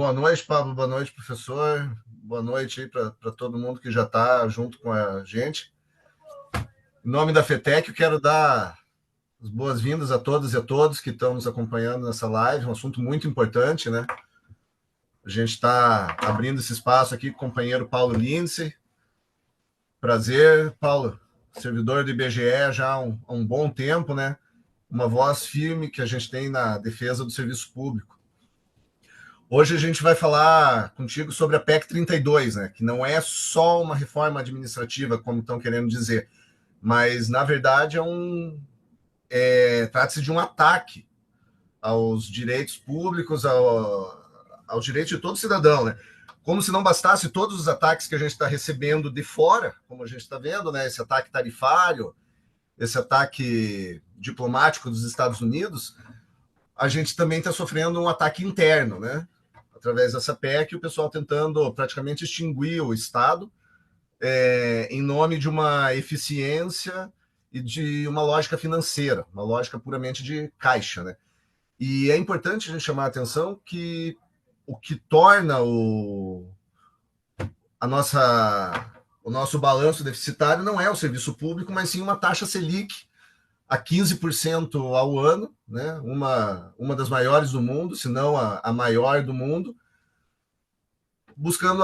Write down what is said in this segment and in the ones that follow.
Boa noite, Pablo. Boa noite, professor. Boa noite aí para todo mundo que já está junto com a gente. Em nome da FETEC, eu quero dar as boas-vindas a todas e a todos que estão nos acompanhando nessa live, um assunto muito importante, né? A gente está abrindo esse espaço aqui com o companheiro Paulo Lindsay. Prazer, Paulo, servidor do IBGE já há um bom tempo, né? Uma voz firme que a gente tem na defesa do serviço público. Hoje a gente vai falar contigo sobre a PEC 32, né? Que não é só uma reforma administrativa, como estão querendo dizer, mas na verdade trata-se de um ataque aos direitos públicos, aos direitos de todo cidadão, né? Como se não bastasse todos os ataques que a gente está recebendo de fora, como a gente está vendo, né? Esse ataque tarifário, esse ataque diplomático dos Estados Unidos, a gente também está sofrendo um ataque interno, né? Através dessa PEC, o pessoal tentando praticamente extinguir o Estado em nome de uma eficiência e de uma lógica financeira, uma lógica puramente de caixa, né? E é importante a gente chamar a atenção que o que torna a nossa, o nosso balanço deficitário não é o serviço público, mas sim uma taxa Selic a 15% ao ano, né? Uma das maiores do mundo, se não a maior do mundo, buscando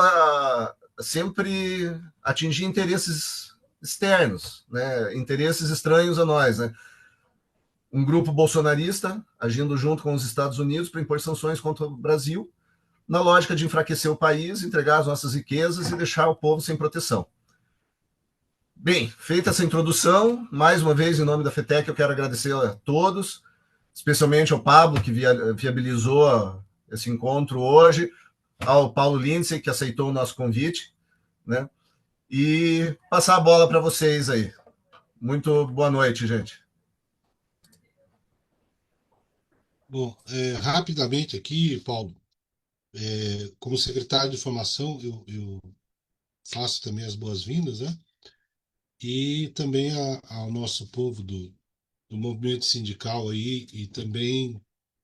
sempre atingir interesses externos, né? Interesses estranhos a nós. Né? Um grupo bolsonarista agindo junto com os Estados Unidos para impor sanções contra o Brasil, na lógica de enfraquecer o país, entregar as nossas riquezas e deixar o povo sem proteção. Bem, feita essa introdução, mais uma vez, em nome da FETEC, eu quero agradecer a todos, especialmente ao Pablo, que viabilizou esse encontro hoje, ao Paulo Lindsay, que aceitou o nosso convite, né? E passar a bola para vocês aí. Muito boa noite, gente. Bom, rapidamente aqui, Paulo, como secretário de formação, eu faço também as boas-vindas, né? E também ao nosso povo do movimento sindical aí e também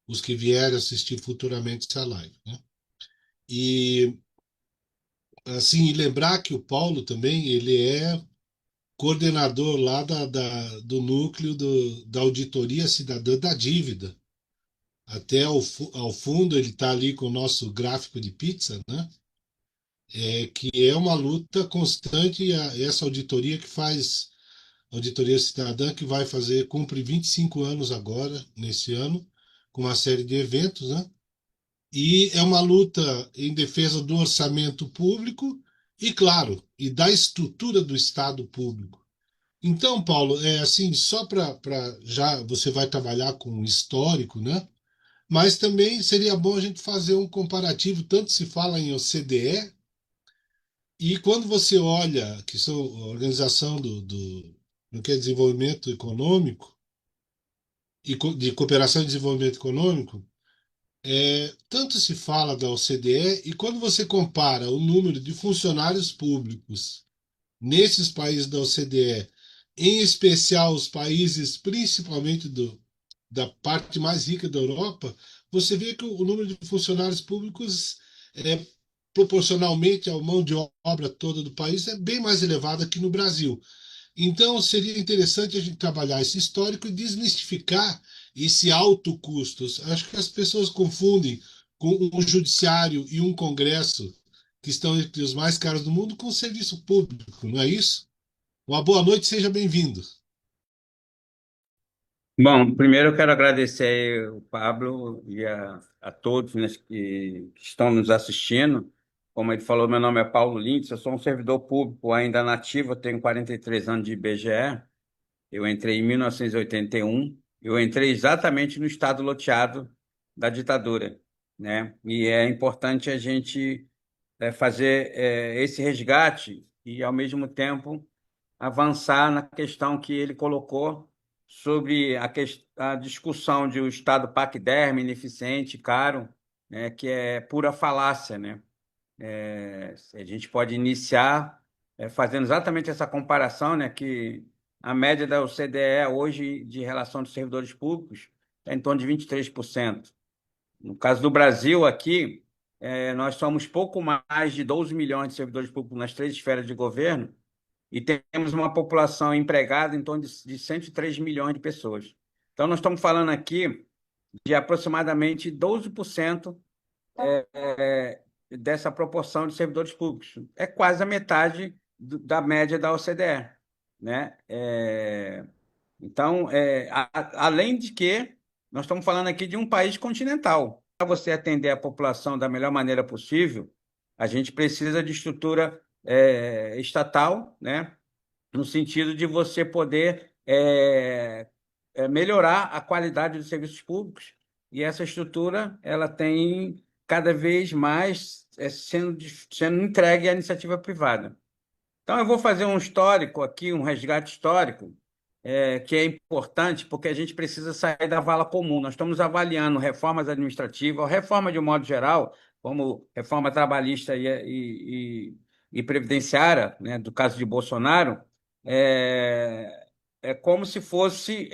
os que vierem assistir futuramente essa live, né? E, assim, e lembrar que o Paulo também, ele é coordenador lá do núcleo da Auditoria Cidadã da Dívida. Até ao fundo ele está ali com o nosso gráfico de pizza, né? Que é uma luta constante, e essa auditoria que faz, auditoria cidadã, que vai fazer, cumpre 25 anos agora, nesse ano, com uma série de eventos, né? E é uma luta em defesa do orçamento público e, claro, e da estrutura do Estado público. Então, Paulo, é assim, só para já você vai trabalhar com histórico, né? Mas também seria bom a gente fazer um comparativo, tanto se fala em OCDE, e quando você olha, que são a organização do que é desenvolvimento econômico e de cooperação e desenvolvimento econômico, tanto se fala da OCDE, e quando você compara o número de funcionários públicos nesses países da OCDE, em especial os países principalmente da parte mais rica da Europa, você vê que o número de funcionários públicos é proporcionalmente à mão de obra toda do país é bem mais elevada que no Brasil. Então seria interessante a gente trabalhar esse histórico e desmistificar esse alto custo. Acho que as pessoas confundem com um judiciário e um congresso que estão entre os mais caros do mundo com o serviço público, não é isso? Uma boa noite, seja bem-vindo. Bom, primeiro eu quero agradecer aí o Pablo e a todos, né, que estão nos assistindo. Como ele falou, meu nome é Paulo Lintz, eu sou um servidor público ainda nativo, eu tenho 43 anos de IBGE. Eu entrei em 1981, eu entrei exatamente no estado loteado da ditadura, né? E é importante a gente fazer esse resgate e, ao mesmo tempo, avançar na questão que ele colocou sobre a discussão de o Estado paquiderme, ineficiente, caro, né, que é pura falácia, né? A gente pode iniciar fazendo exatamente essa comparação, né, que a média da OCDE hoje de relação dos servidores públicos é em torno de 23%. No caso do Brasil aqui, nós somos pouco mais de 12 milhões de servidores públicos nas 3 esferas de governo e temos uma população empregada em torno de 103 milhões de pessoas. Então, nós estamos falando aqui de aproximadamente 12% dessa proporção de servidores públicos. É quase a metade da média da OCDE, né? Então, além de que nós estamos falando aqui de um país continental. Para você atender a população da melhor maneira possível, a gente precisa de estrutura estatal, né? No sentido de você poder melhorar a qualidade dos serviços públicos. E essa estrutura ela tem cada vez mais sendo entregue à iniciativa privada. Então, eu vou fazer um histórico aqui, um resgate histórico, que é importante, porque a gente precisa sair da vala comum. Nós estamos avaliando reformas administrativas, reforma de um modo geral, como reforma trabalhista e previdenciária, né, do caso de Bolsonaro, é como se fosse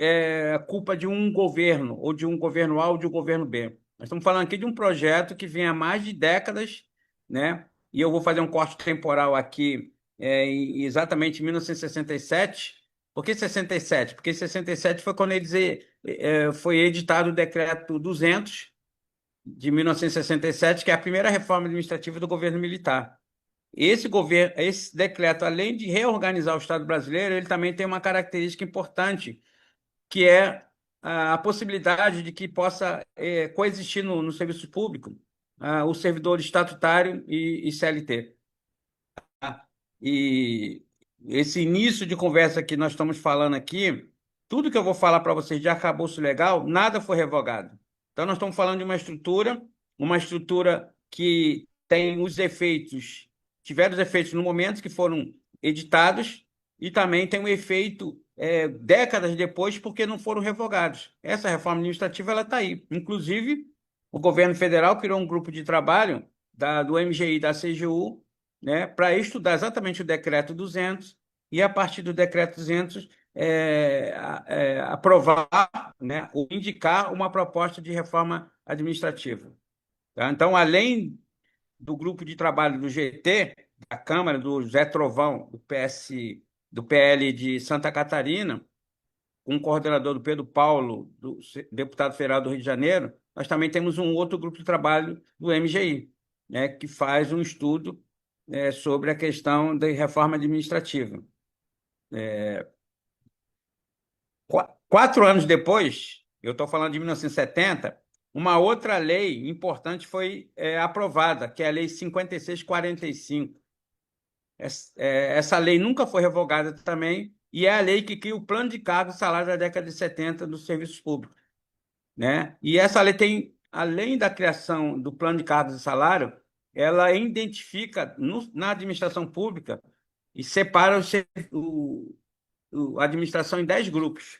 culpa de um governo, ou de um governo A ou de um governo B. Nós estamos falando aqui de um projeto que vem há mais de décadas, né? E eu vou fazer um corte temporal aqui, exatamente em 1967. Por que 67? Porque 67 foi quando foi editado o Decreto 200 de 1967, que é a primeira reforma administrativa do governo militar. Esse decreto, além de reorganizar o Estado brasileiro, ele também tem uma característica importante, que é a possibilidade de que possa coexistir no serviço público o servidor estatutário e CLT. E esse início de conversa que nós estamos falando aqui, tudo que eu vou falar para vocês de arcabouço legal, nada foi revogado. Então, nós estamos falando de uma estrutura que tem os efeitos, tiveram os efeitos no momento que foram editados, e também tem um efeito décadas depois, porque não foram revogados. Essa reforma administrativa ela está aí. Inclusive, o governo federal criou um grupo de trabalho do MGI e da CGU, né, para estudar exatamente o Decreto 200 e, a partir do Decreto 200, aprovar, né, ou indicar uma proposta de reforma administrativa. Tá? Então, além do grupo de trabalho do GT, da Câmara, do Zé Trovão, do PL de Santa Catarina, com o coordenador do Pedro Paulo, deputado federal do Rio de Janeiro, nós também temos um outro grupo de trabalho do MGI, né, que faz um estudo sobre a questão da reforma administrativa. 4 anos depois, eu estou falando de 1970, uma outra lei importante foi aprovada, que é a Lei 5645. Essa lei nunca foi revogada também, e é a lei que cria o plano de cargos e salário da década de 70 dos serviços públicos, né? E essa lei tem, além da criação do plano de cargos e salário, ela identifica na administração pública e separa a administração em 10 grupos.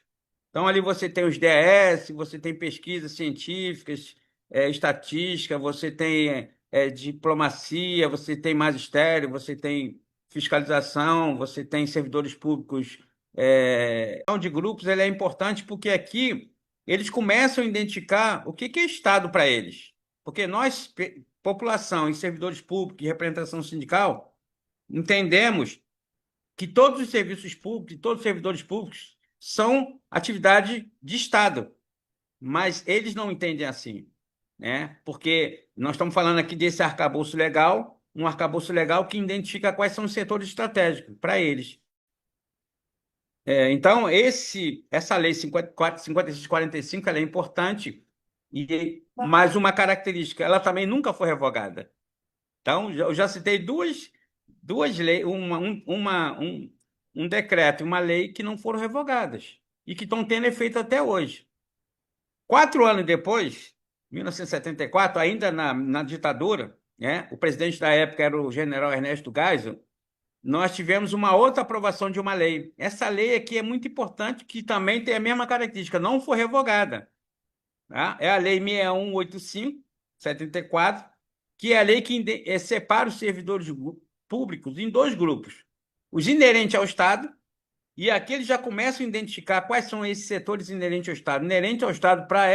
Então, ali você tem os DS, você tem pesquisas científicas, estatística, você tem diplomacia, você tem magistério, você tem fiscalização, você tem servidores públicos. De grupos ele é importante porque aqui eles começam a identificar o que é Estado para eles. Porque nós, população e servidores públicos e representação sindical, entendemos que todos os serviços públicos e todos os servidores públicos são atividade de Estado, mas eles não entendem assim, né? Porque nós estamos falando aqui desse arcabouço legal, um arcabouço legal que identifica quais são os setores estratégicos para eles. Então, essa lei 5645 ela é importante, e mais uma característica, ela também nunca foi revogada. Então, eu já citei duas leis, um decreto e uma lei que não foram revogadas e que estão tendo efeito até hoje. 4 anos depois, 1974, ainda na ditadura, né, o presidente da época era o general Ernesto Geisel, nós tivemos uma outra aprovação de uma lei. Essa lei aqui é muito importante, que também tem a mesma característica, não foi revogada. Tá? É a Lei 6185, 74, que é a lei que separa os servidores públicos em 2 grupos. Os inerentes ao Estado, e aqui eles já começam a identificar quais são esses setores inerentes ao Estado. Inerente ao Estado, para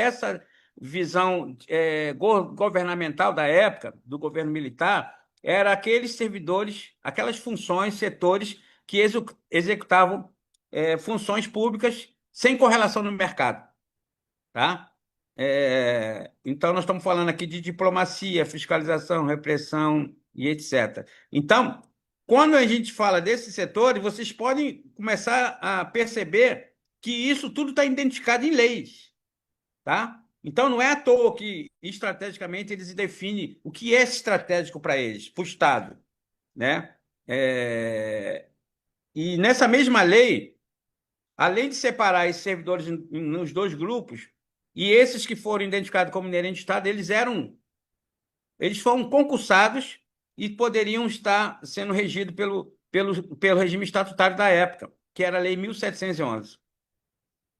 visão governamental da época, do governo militar, era aqueles servidores, aquelas funções, setores que executavam funções públicas sem correlação no mercado, tá? Então, nós estamos falando aqui de diplomacia, fiscalização, repressão e etc. Então, quando a gente fala desses setores, vocês podem começar a perceber que isso tudo está identificado em leis, tá? Então, não é à toa que, estrategicamente, eles definem o que é estratégico para eles, para o Estado, né? E nessa mesma lei, além de separar esses servidores nos dois grupos, e esses que foram identificados como inerentes ao Estado, eles foram concursados e poderiam estar sendo regidos pelo regime estatutário da época, que era a Lei 1711.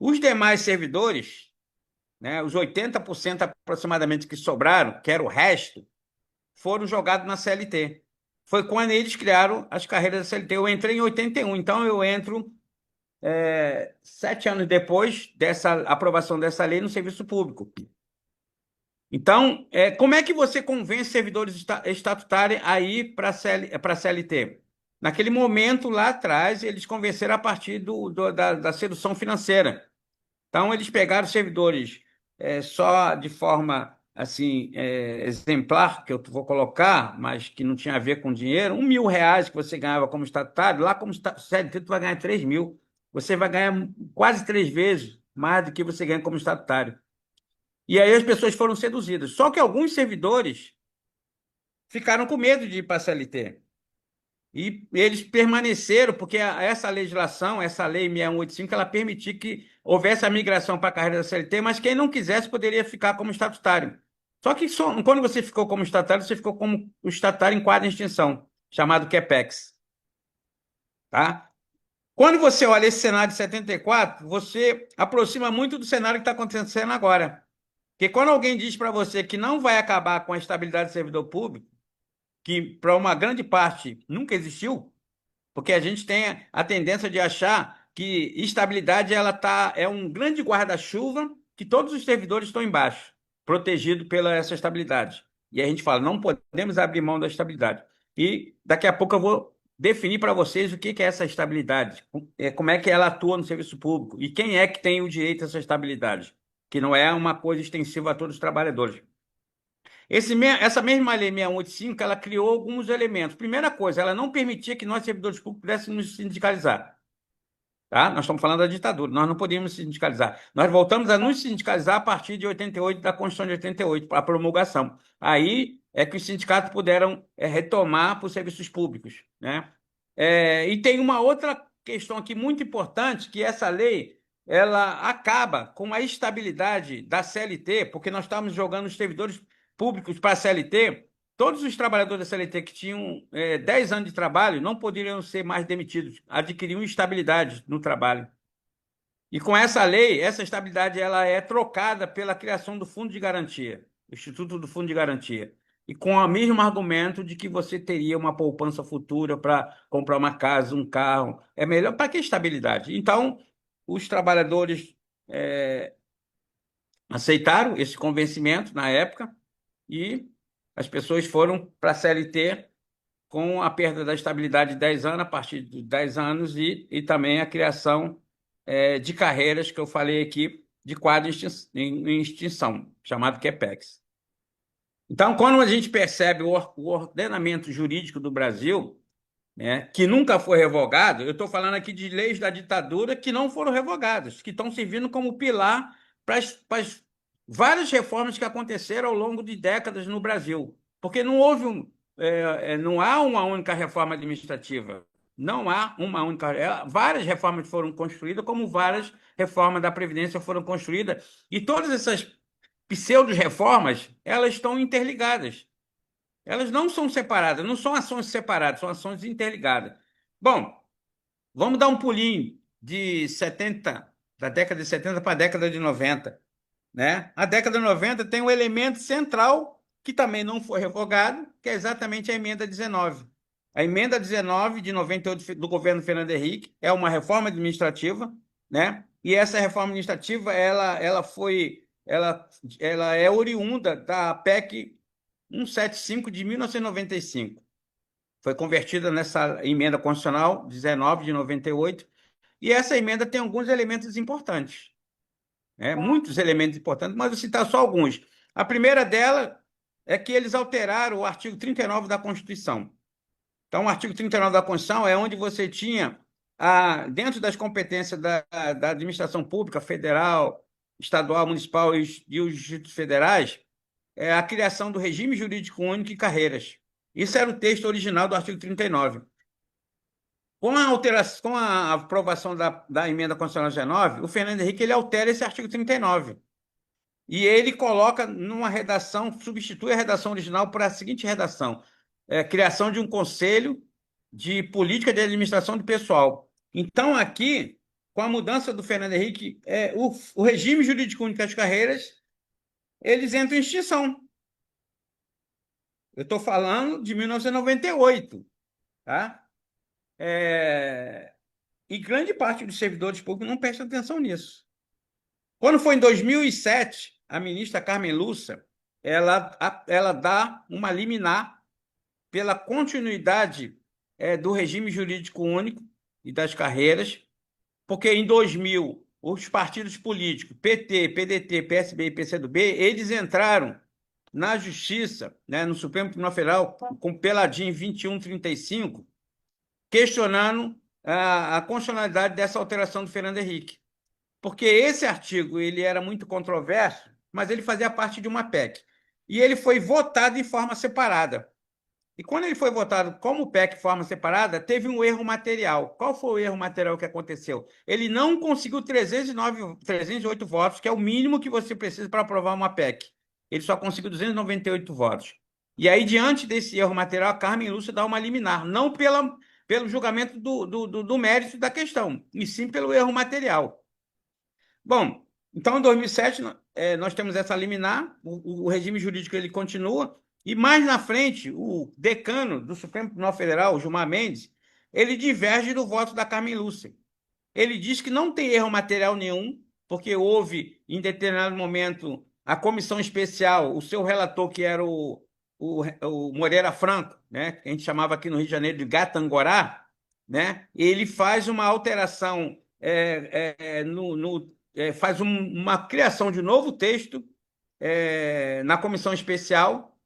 Os demais servidores, né, os 80% aproximadamente que sobraram, que era o resto, foram jogados na CLT. Foi quando eles criaram as carreiras da CLT. Eu entrei em 81, então eu entro 7 anos depois dessa aprovação dessa lei no serviço público. Então, como é que você convence servidores estatutários a ir para a CLT? Naquele momento, lá atrás, eles convenceram a partir da sedução financeira. Então, eles pegaram servidores só de forma assim exemplar, que eu vou colocar, mas que não tinha a ver com dinheiro, R$ 1.000 que você ganhava como estatutário, lá como CLT tu vai ganhar 3.000. Você vai ganhar quase 3 vezes mais do que você ganha como estatutário. E aí as pessoas foram seduzidas. Só que alguns servidores ficaram com medo de ir para a CLT. E eles permaneceram, porque essa legislação, essa lei 6185, ela permitia que houvesse a migração para a carreira da CLT, mas quem não quisesse poderia ficar como estatutário. Só que quando você ficou como estatutário, você ficou como o estatutário em quadro de extinção, chamado QEPEX. Tá? Quando você olha esse cenário de 74, você aproxima muito do cenário que está acontecendo agora. Porque quando alguém diz para você que não vai acabar com a estabilidade do servidor público, que para uma grande parte nunca existiu, porque a gente tem a tendência de achar que estabilidade é um grande guarda-chuva que todos os servidores estão embaixo, protegido pela essa estabilidade. E a gente fala, não podemos abrir mão da estabilidade. E daqui a pouco eu vou definir para vocês o que é essa estabilidade, como é que ela atua no serviço público e quem é que tem o direito a essa estabilidade, que não é uma coisa extensiva a todos os trabalhadores. Essa mesma lei 6185, ela criou alguns elementos. Primeira coisa, ela não permitia que nós, servidores públicos, pudéssemos nos sindicalizar. Tá? Nós estamos falando da ditadura, nós não podíamos nos sindicalizar. Nós voltamos a nos sindicalizar a partir de 88, da Constituição de 88, para a promulgação. Aí é que os sindicatos puderam retomar para os serviços públicos. Né? E tem uma outra questão aqui muito importante, que essa lei ela acaba com a estabilidade da CLT, porque nós estamos jogando os servidores públicos para a CLT. Todos os trabalhadores da CLT que tinham 10 anos de trabalho não poderiam ser mais demitidos, adquiriam estabilidade no trabalho. E com essa lei, essa estabilidade ela é trocada pela criação do Fundo de Garantia, Instituto do Fundo de Garantia. E com o mesmo argumento de que você teria uma poupança futura para comprar uma casa, um carro. É melhor para que estabilidade? Então, os trabalhadores aceitaram esse convencimento na época e as pessoas foram para a CLT com a perda da estabilidade de 10 anos, a partir de 10 anos, e também a criação de carreiras, que eu falei aqui, de quadro em extinção, chamado QEPEX. Então, quando a gente percebe o ordenamento jurídico do Brasil, né, que nunca foi revogado, eu estou falando aqui de leis da ditadura que não foram revogadas, que estão servindo como pilar para as várias reformas que aconteceram ao longo de décadas no Brasil. Porque não houve não há uma única reforma administrativa. Não há uma única. Várias reformas foram construídas, como várias reformas da Previdência foram construídas. E todas essas pseudo-reformas, elas estão interligadas. Elas não são separadas, não são ações separadas, são ações interligadas. Bom, vamos dar um pulinho da década de 70 para a década de 90. Né? A década de 90 tem um elemento central que também não foi revogado, que é exatamente a emenda 19. A emenda 19 de 98 do governo Fernando Henrique é uma reforma administrativa, né? E essa reforma administrativa ela foi ela é oriunda da PEC 175 de 1995. Foi convertida nessa emenda constitucional 19 de 98, e essa emenda tem alguns elementos importantes, né? Muitos elementos importantes, mas vou citar só alguns. A primeira dela é que eles alteraram o artigo 39 da Constituição. Então, o artigo 39 da Constituição é onde você tinha, dentro das competências da administração pública, federal, estadual, municipal e os distritos federais, a criação do regime jurídico único e carreiras. Isso era o texto original do artigo 39. Com a aprovação da emenda constitucional 19, o Fernando Henrique ele altera esse artigo 39. E ele coloca numa redação, substitui a redação original por a seguinte redação: criação de um conselho de política de administração do pessoal. Então, aqui, com a mudança do Fernando Henrique, o regime jurídico único das carreiras, eles entram em extinção. Eu estou falando de 1998, tá? E grande parte dos servidores públicos não presta atenção nisso. Quando foi em 2007, a ministra Carmen Lúcia, ela dá uma liminar pela continuidade do regime jurídico único e das carreiras, porque em 2000, os partidos políticos, PT, PDT, PSB e PCdoB, eles entraram na Justiça, né, no Supremo Tribunal Federal, com Peladinho 2135, questionando a constitucionalidade dessa alteração do Fernando Henrique. Porque esse artigo ele era muito controverso, mas ele fazia parte de uma PEC. E ele foi votado em forma separada. E quando ele foi votado como PEC em forma separada, teve um erro material. Qual foi o erro material que aconteceu? Ele não conseguiu 308 votos, que é o mínimo que você precisa para aprovar uma PEC. Ele só conseguiu 298 votos. E aí, diante desse erro material, a Carmen Lúcia dá uma liminar, não pelo julgamento do mérito da questão, e sim pelo erro material. Bom, então, em 2007, nós temos essa liminar, o regime jurídico ele continua, e mais na frente, o decano do Supremo Tribunal Federal, Gilmar Mendes, ele diverge do voto da Carmen Lúcia. Ele diz que não tem erro material nenhum, porque houve, em determinado momento, a comissão especial, o seu relator, que era o Moreira Franco, né, que a gente chamava aqui no Rio de Janeiro de Gatangorá, né, ele faz uma alteração, faz uma criação de novo texto na comissão especial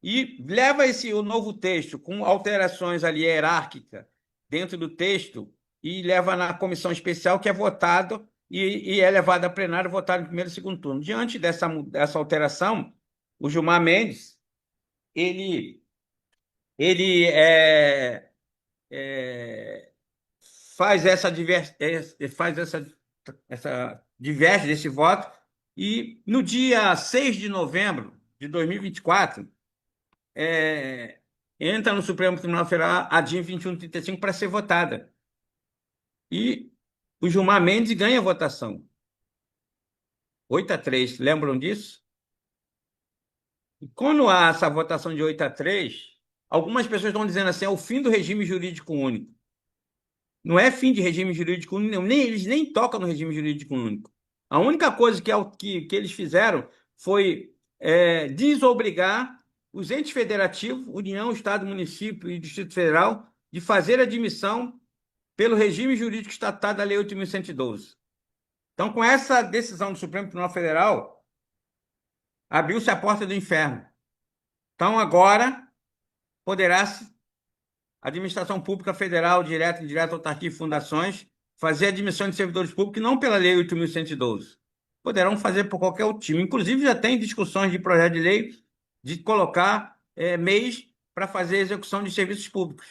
e leva o novo texto com alterações ali hierárquicas dentro do texto e leva na comissão especial, que é votado e é levado a plenário, votado em primeiro e segundo turno. Diante dessa alteração, o Gilmar Mendes ele faz essa diverge desse voto, e no dia 6 de novembro de 2024, entra no Supremo Tribunal Federal a DIN 2135 para ser votada. E o Gilmar Mendes ganha a votação. 8-3, lembram disso? E quando há essa votação de 8-3, algumas pessoas estão dizendo assim, é o fim do regime jurídico único. Não é fim de regime jurídico único, eles nem tocam no regime jurídico único. A única coisa que eles fizeram foi desobrigar os entes federativos, União, Estado, Município e Distrito Federal, de fazer admissão pelo regime jurídico estatutado da Lei 8.112. Então, com essa decisão do Supremo Tribunal Federal, abriu-se a porta do inferno. Então, agora, poderá-se administração pública federal, direta, indireta, autarquia e fundações, fazer admissão de servidores públicos não pela Lei 8.112. Poderão fazer por qualquer outro time. Inclusive, já tem discussões de projeto de lei de colocar meios para fazer execução de serviços públicos.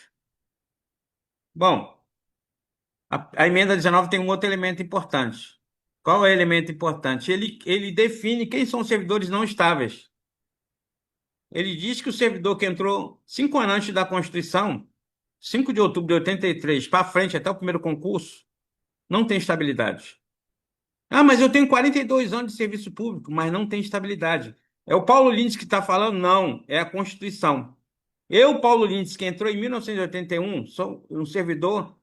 Bom, a emenda 19 tem um outro elemento importante. Qual é o elemento importante? Ele define quem são os servidores não estáveis. Ele diz que o servidor que entrou 5 anos antes da Constituição, 5 de outubro de 83, para frente, até o primeiro concurso, não tem estabilidade. Ah, mas eu tenho 42 anos de serviço público, mas não tem estabilidade. É o Paulo Lindes que está falando? Não, é a Constituição. Eu, Paulo Lindes, que entrou em 1981, sou um servidor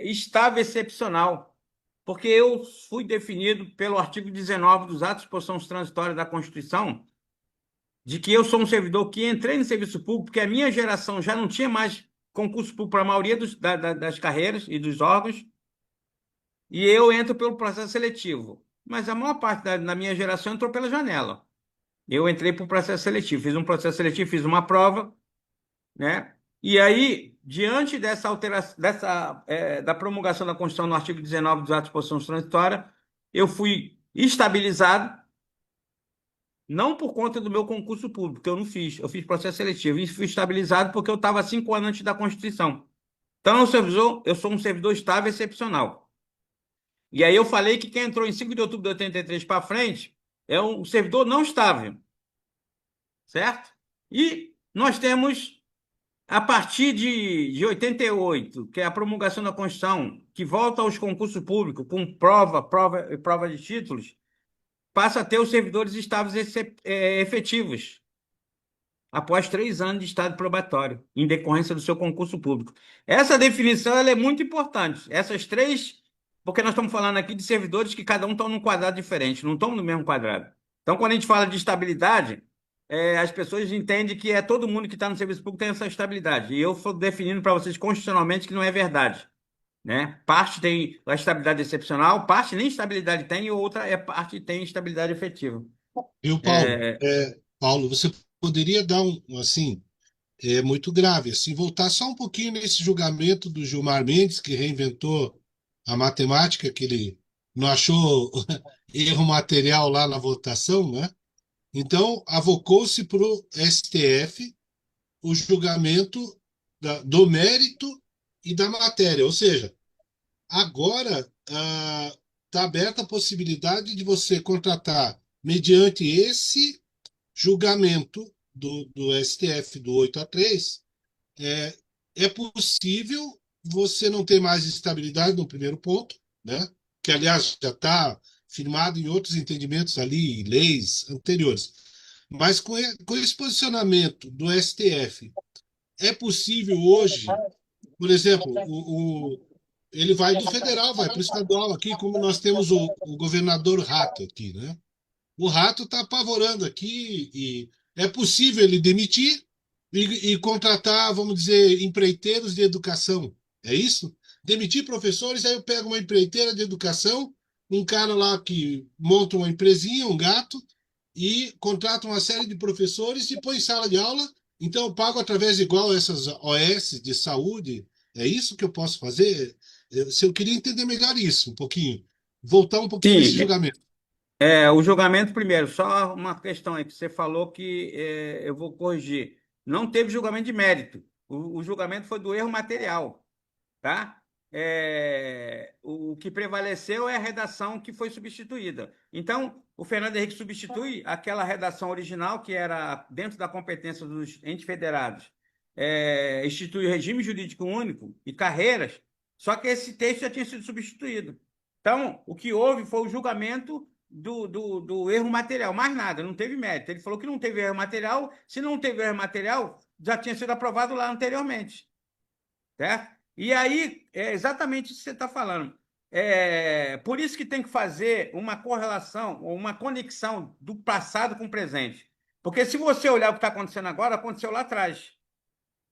estável excepcional. porque eu fui definido pelo artigo 19 dos atos de disposição transitória da Constituição, de que eu sou um servidor que entrei no serviço público, porque a minha geração já não tinha mais concurso público para a maioria das carreiras e dos órgãos, e eu entro pelo processo seletivo. Mas a maior parte da minha geração entrou pela janela. Eu entrei para o processo seletivo, fiz um processo seletivo, fiz uma prova, né? E aí, diante dessa alteração, da promulgação da Constituição no artigo 19 dos atos de disposição transitória, eu fui estabilizado, não por conta do meu concurso público, que eu não fiz, eu fiz processo seletivo, e fui estabilizado porque eu estava 5 anos antes da Constituição. Então, eu sou um servidor estável e excepcional. E aí eu falei que quem entrou em 5 de outubro de 83 para frente é um servidor não estável, certo? E nós temos, a partir de 88, que é a promulgação da Constituição, que volta aos concursos públicos com prova de títulos, passa a ter os servidores estáveis efetivos, após 3 anos de estado probatório, em decorrência do seu concurso público. Essa definição ela é muito importante. Essas três, porque nós estamos falando aqui de servidores que cada um está num quadrado diferente, não estão no mesmo quadrado. Então, quando a gente fala de estabilidade, as pessoas entendem que é todo mundo que está no serviço público tem essa estabilidade. E eu estou definindo para vocês constitucionalmente que não é verdade, né? Parte tem a estabilidade excepcional, parte nem estabilidade tem, e outra parte tem estabilidade efetiva. Viu, Paulo? Paulo, você poderia dar assim, muito grave, assim, voltar só um pouquinho nesse julgamento do Gilmar Mendes, que reinventou a matemática, que ele não achou erro material lá na votação, né? Então, avocou-se para o STF o julgamento do mérito e da matéria, ou seja, agora está aberta a possibilidade de você contratar, mediante esse julgamento do STF do 8-3, é possível você não ter mais estabilidade no primeiro ponto, né? Que, aliás, já está firmado em outros entendimentos ali, leis anteriores. Mas com esse posicionamento do STF, é possível hoje, por exemplo, ele vai do federal, vai para o estadual aqui, como nós temos o governador Rato aqui, né? O Rato está apavorando aqui e é possível ele demitir e contratar, vamos dizer, empreiteiros de educação. É isso? Demitir professores, aí eu pego uma empreiteira de educação, um cara lá que monta uma empresinha, um gato, e contrata uma série de professores e põe em sala de aula. Então eu pago através igual essas OS de saúde. É isso que eu posso fazer? Se eu queria entender melhor isso, um pouquinho. Voltar um pouquinho nesse Sim, julgamento. o julgamento primeiro, só uma questão aí que você falou que eu vou corrigir. Não teve julgamento de mérito. O julgamento foi do erro material, tá? O que prevaleceu é a redação que foi substituída. Então, o Fernando Henrique substitui aquela redação original, que era dentro da competência dos entes federados, institui o regime jurídico único e carreiras, só que esse texto já tinha sido substituído. Então, o que houve foi o julgamento do erro material, mais nada, não teve mérito. Ele falou que não teve erro material, se não teve erro material, já tinha sido aprovado lá anteriormente, certo? E aí, é exatamente isso que você está falando. Por isso que tem que fazer uma correlação, uma conexão do passado com o presente. Porque se você olhar o que está acontecendo agora, aconteceu lá atrás,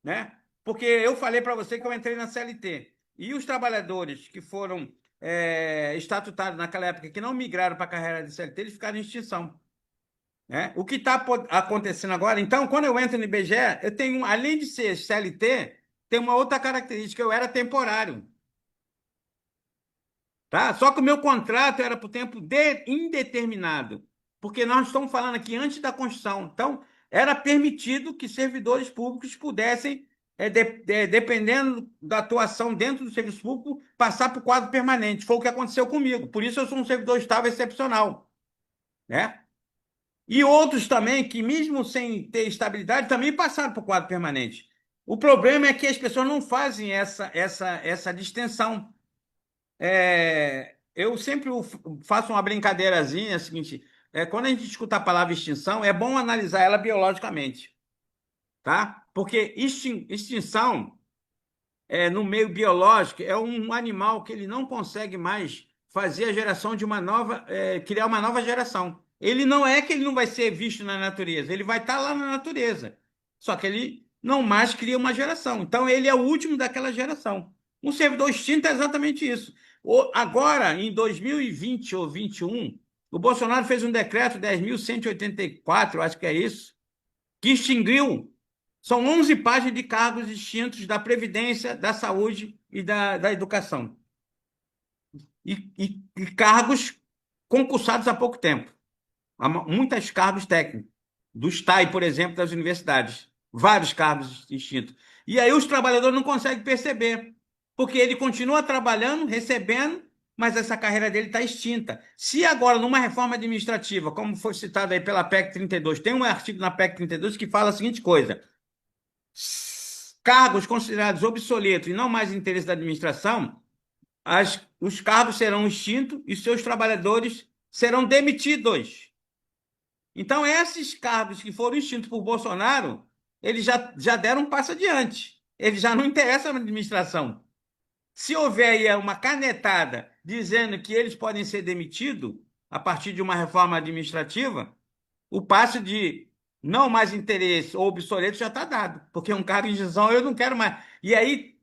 né? Porque eu falei para você que eu entrei na CLT. E os trabalhadores que foram estatutários naquela época, que não migraram para a carreira de CLT, eles ficaram em extinção, né? O que está acontecendo agora? Então, quando eu entro no IBGE, eu tenho, além de ser CLT, tem uma outra característica, eu era temporário. Tá? Só que o meu contrato era por tempo indeterminado, porque nós estamos falando aqui antes da Constituição. Então, era permitido que servidores públicos pudessem, dependendo da atuação dentro do serviço público, passar para o quadro permanente. Foi o que aconteceu comigo. Por isso, eu sou um servidor estável excepcional, né? E outros também, que mesmo sem ter estabilidade, também passaram para o quadro permanente. O problema é que as pessoas não fazem essa distinção. Eu sempre faço uma brincadeirazinha, é a seguinte, quando a gente escuta a palavra extinção, é bom analisar ela biologicamente, tá? Porque extinção, no meio biológico, é um animal que ele não consegue mais fazer a geração de uma nova, criar uma nova geração. Ele não é que ele não vai ser visto na natureza, ele vai estar lá na natureza. Só que ele não mais cria uma geração. Então, ele é o último daquela geração. Um servidor extinto é exatamente isso. Agora, em 2020 ou 2021, o Bolsonaro fez um decreto 10.184, acho que é isso, que extinguiu. São 11 páginas de cargos extintos da Previdência, da Saúde e da Educação. E cargos concursados há pouco tempo. Há muitos cargos técnicos. Do STAI, por exemplo, das universidades. Vários cargos extintos. E aí os trabalhadores não conseguem perceber, porque ele continua trabalhando, recebendo, mas essa carreira dele está extinta. Se agora, numa reforma administrativa, como foi citado aí pela PEC 32, tem um artigo na PEC 32 que fala a seguinte coisa: cargos considerados obsoletos e não mais de interesse da administração, os cargos serão extintos e seus trabalhadores serão demitidos. Então, esses cargos que foram extintos por Bolsonaro, eles já deram um passo adiante. Eles já não interessam na administração. Se houver aí uma canetada dizendo que eles podem ser demitidos a partir de uma reforma administrativa, o passo de não mais interesse ou obsoleto já está dado, porque um cargo em extinção eu não quero mais. E aí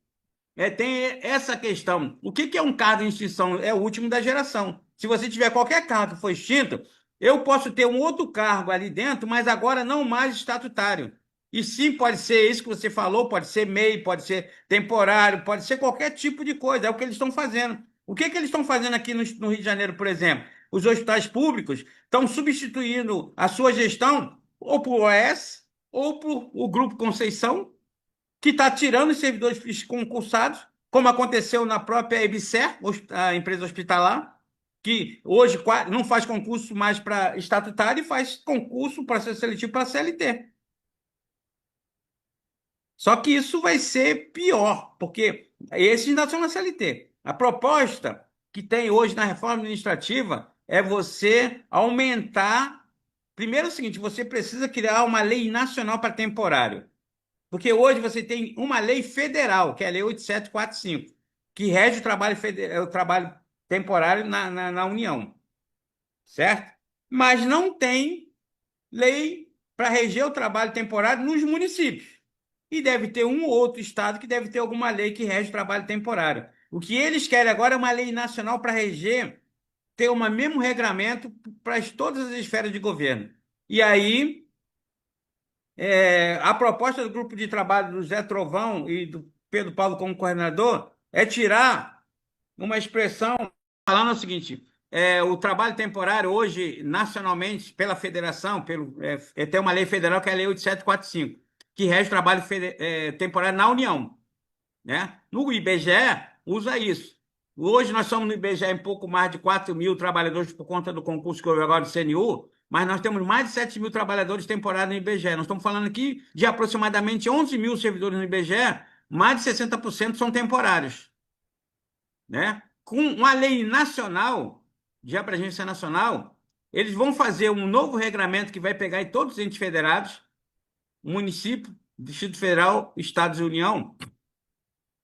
tem essa questão. O que é um cargo em extinção? É o último da geração. Se você tiver qualquer cargo que foi extinto, eu posso ter um outro cargo ali dentro, mas agora não mais estatutário. E sim, pode ser isso que você falou, pode ser MEI, pode ser temporário, pode ser qualquer tipo de coisa. É o que eles estão fazendo. O que eles estão fazendo aqui no Rio de Janeiro, por exemplo? Os hospitais públicos estão substituindo a sua gestão ou por OS ou por o Grupo Conceição, que está tirando os servidores concursados, como aconteceu na própria EBSER, a empresa hospitalar, que hoje não faz concurso mais para estatutário e faz concurso para ser seletivo para CLT. Só que isso vai ser pior, porque esses ainda são na CLT. A proposta que tem hoje na reforma administrativa é você aumentar. Primeiro é o seguinte: você precisa criar uma lei nacional para temporário. Porque hoje você tem uma lei federal, que é a Lei 8745, que rege o trabalho temporário na União, certo? Mas não tem lei para reger o trabalho temporário nos municípios. E deve ter um ou outro estado que deve ter alguma lei que rege o trabalho temporário. O que eles querem agora é uma lei nacional para reger, ter o mesmo regramento para todas as esferas de governo. E aí, a proposta do grupo de trabalho do Zé Trovão e do Pedro Paulo como coordenador é tirar uma expressão falando o seguinte: o trabalho temporário hoje, nacionalmente, pela federação, tem uma lei federal que é a Lei 8745, que rege o trabalho temporário na União. Né? No IBGE, usa isso. Hoje nós somos no IBGE em pouco mais de 4 mil trabalhadores por conta do concurso que houve agora do CNU, mas nós temos mais de 7 mil trabalhadores temporários no IBGE. Nós estamos falando aqui de aproximadamente 11 mil servidores no IBGE, mais de 60% são temporários. Né? Com uma lei nacional, de abrangência nacional, eles vão fazer um novo regramento que vai pegar em todos os entes federados, município, Distrito Federal, Estados e União,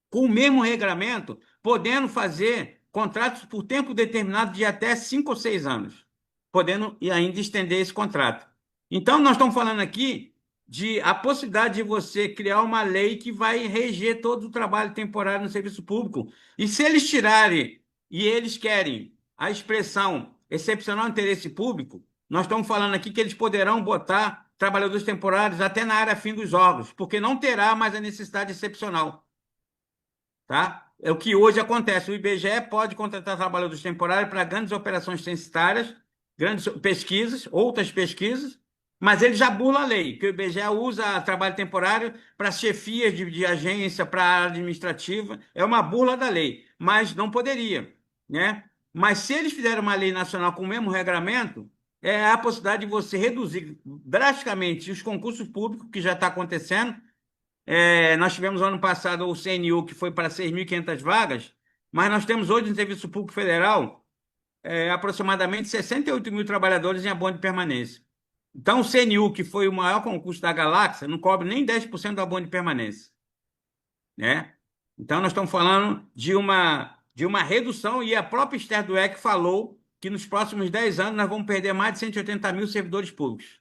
com o mesmo regramento, podendo fazer contratos por tempo determinado de até 5 ou 6 anos, podendo ainda estender esse contrato. Então, nós estamos falando aqui de a possibilidade de você criar uma lei que vai reger todo o trabalho temporário no serviço público. E se eles tirarem, e eles querem a expressão excepcional interesse público, nós estamos falando aqui que eles poderão botar trabalhadores temporários até na área fim dos órgãos, porque não terá mais a necessidade excepcional. Tá? É o que hoje acontece. O IBGE pode contratar trabalhadores temporários para grandes operações censitárias, grandes pesquisas, outras pesquisas, mas ele já burla a lei, que o IBGE usa trabalho temporário para chefias de agência, para a área administrativa. É uma burla da lei, mas não poderia. Né? Mas se eles fizerem uma lei nacional com o mesmo regramento, é a possibilidade de você reduzir drasticamente os concursos públicos, que já está acontecendo. Nós tivemos ano passado o CNU, que foi para 6.500 vagas, mas nós temos hoje no Serviço Público Federal aproximadamente 68 mil trabalhadores em abono de permanência. Então, o CNU, que foi o maior concurso da galáxia, não cobre nem 10% do abono de permanência. Né? Então, nós estamos falando de uma de uma redução, e a própria Esther Dweck falou que nos próximos 10 anos nós vamos perder mais de 180 mil servidores públicos.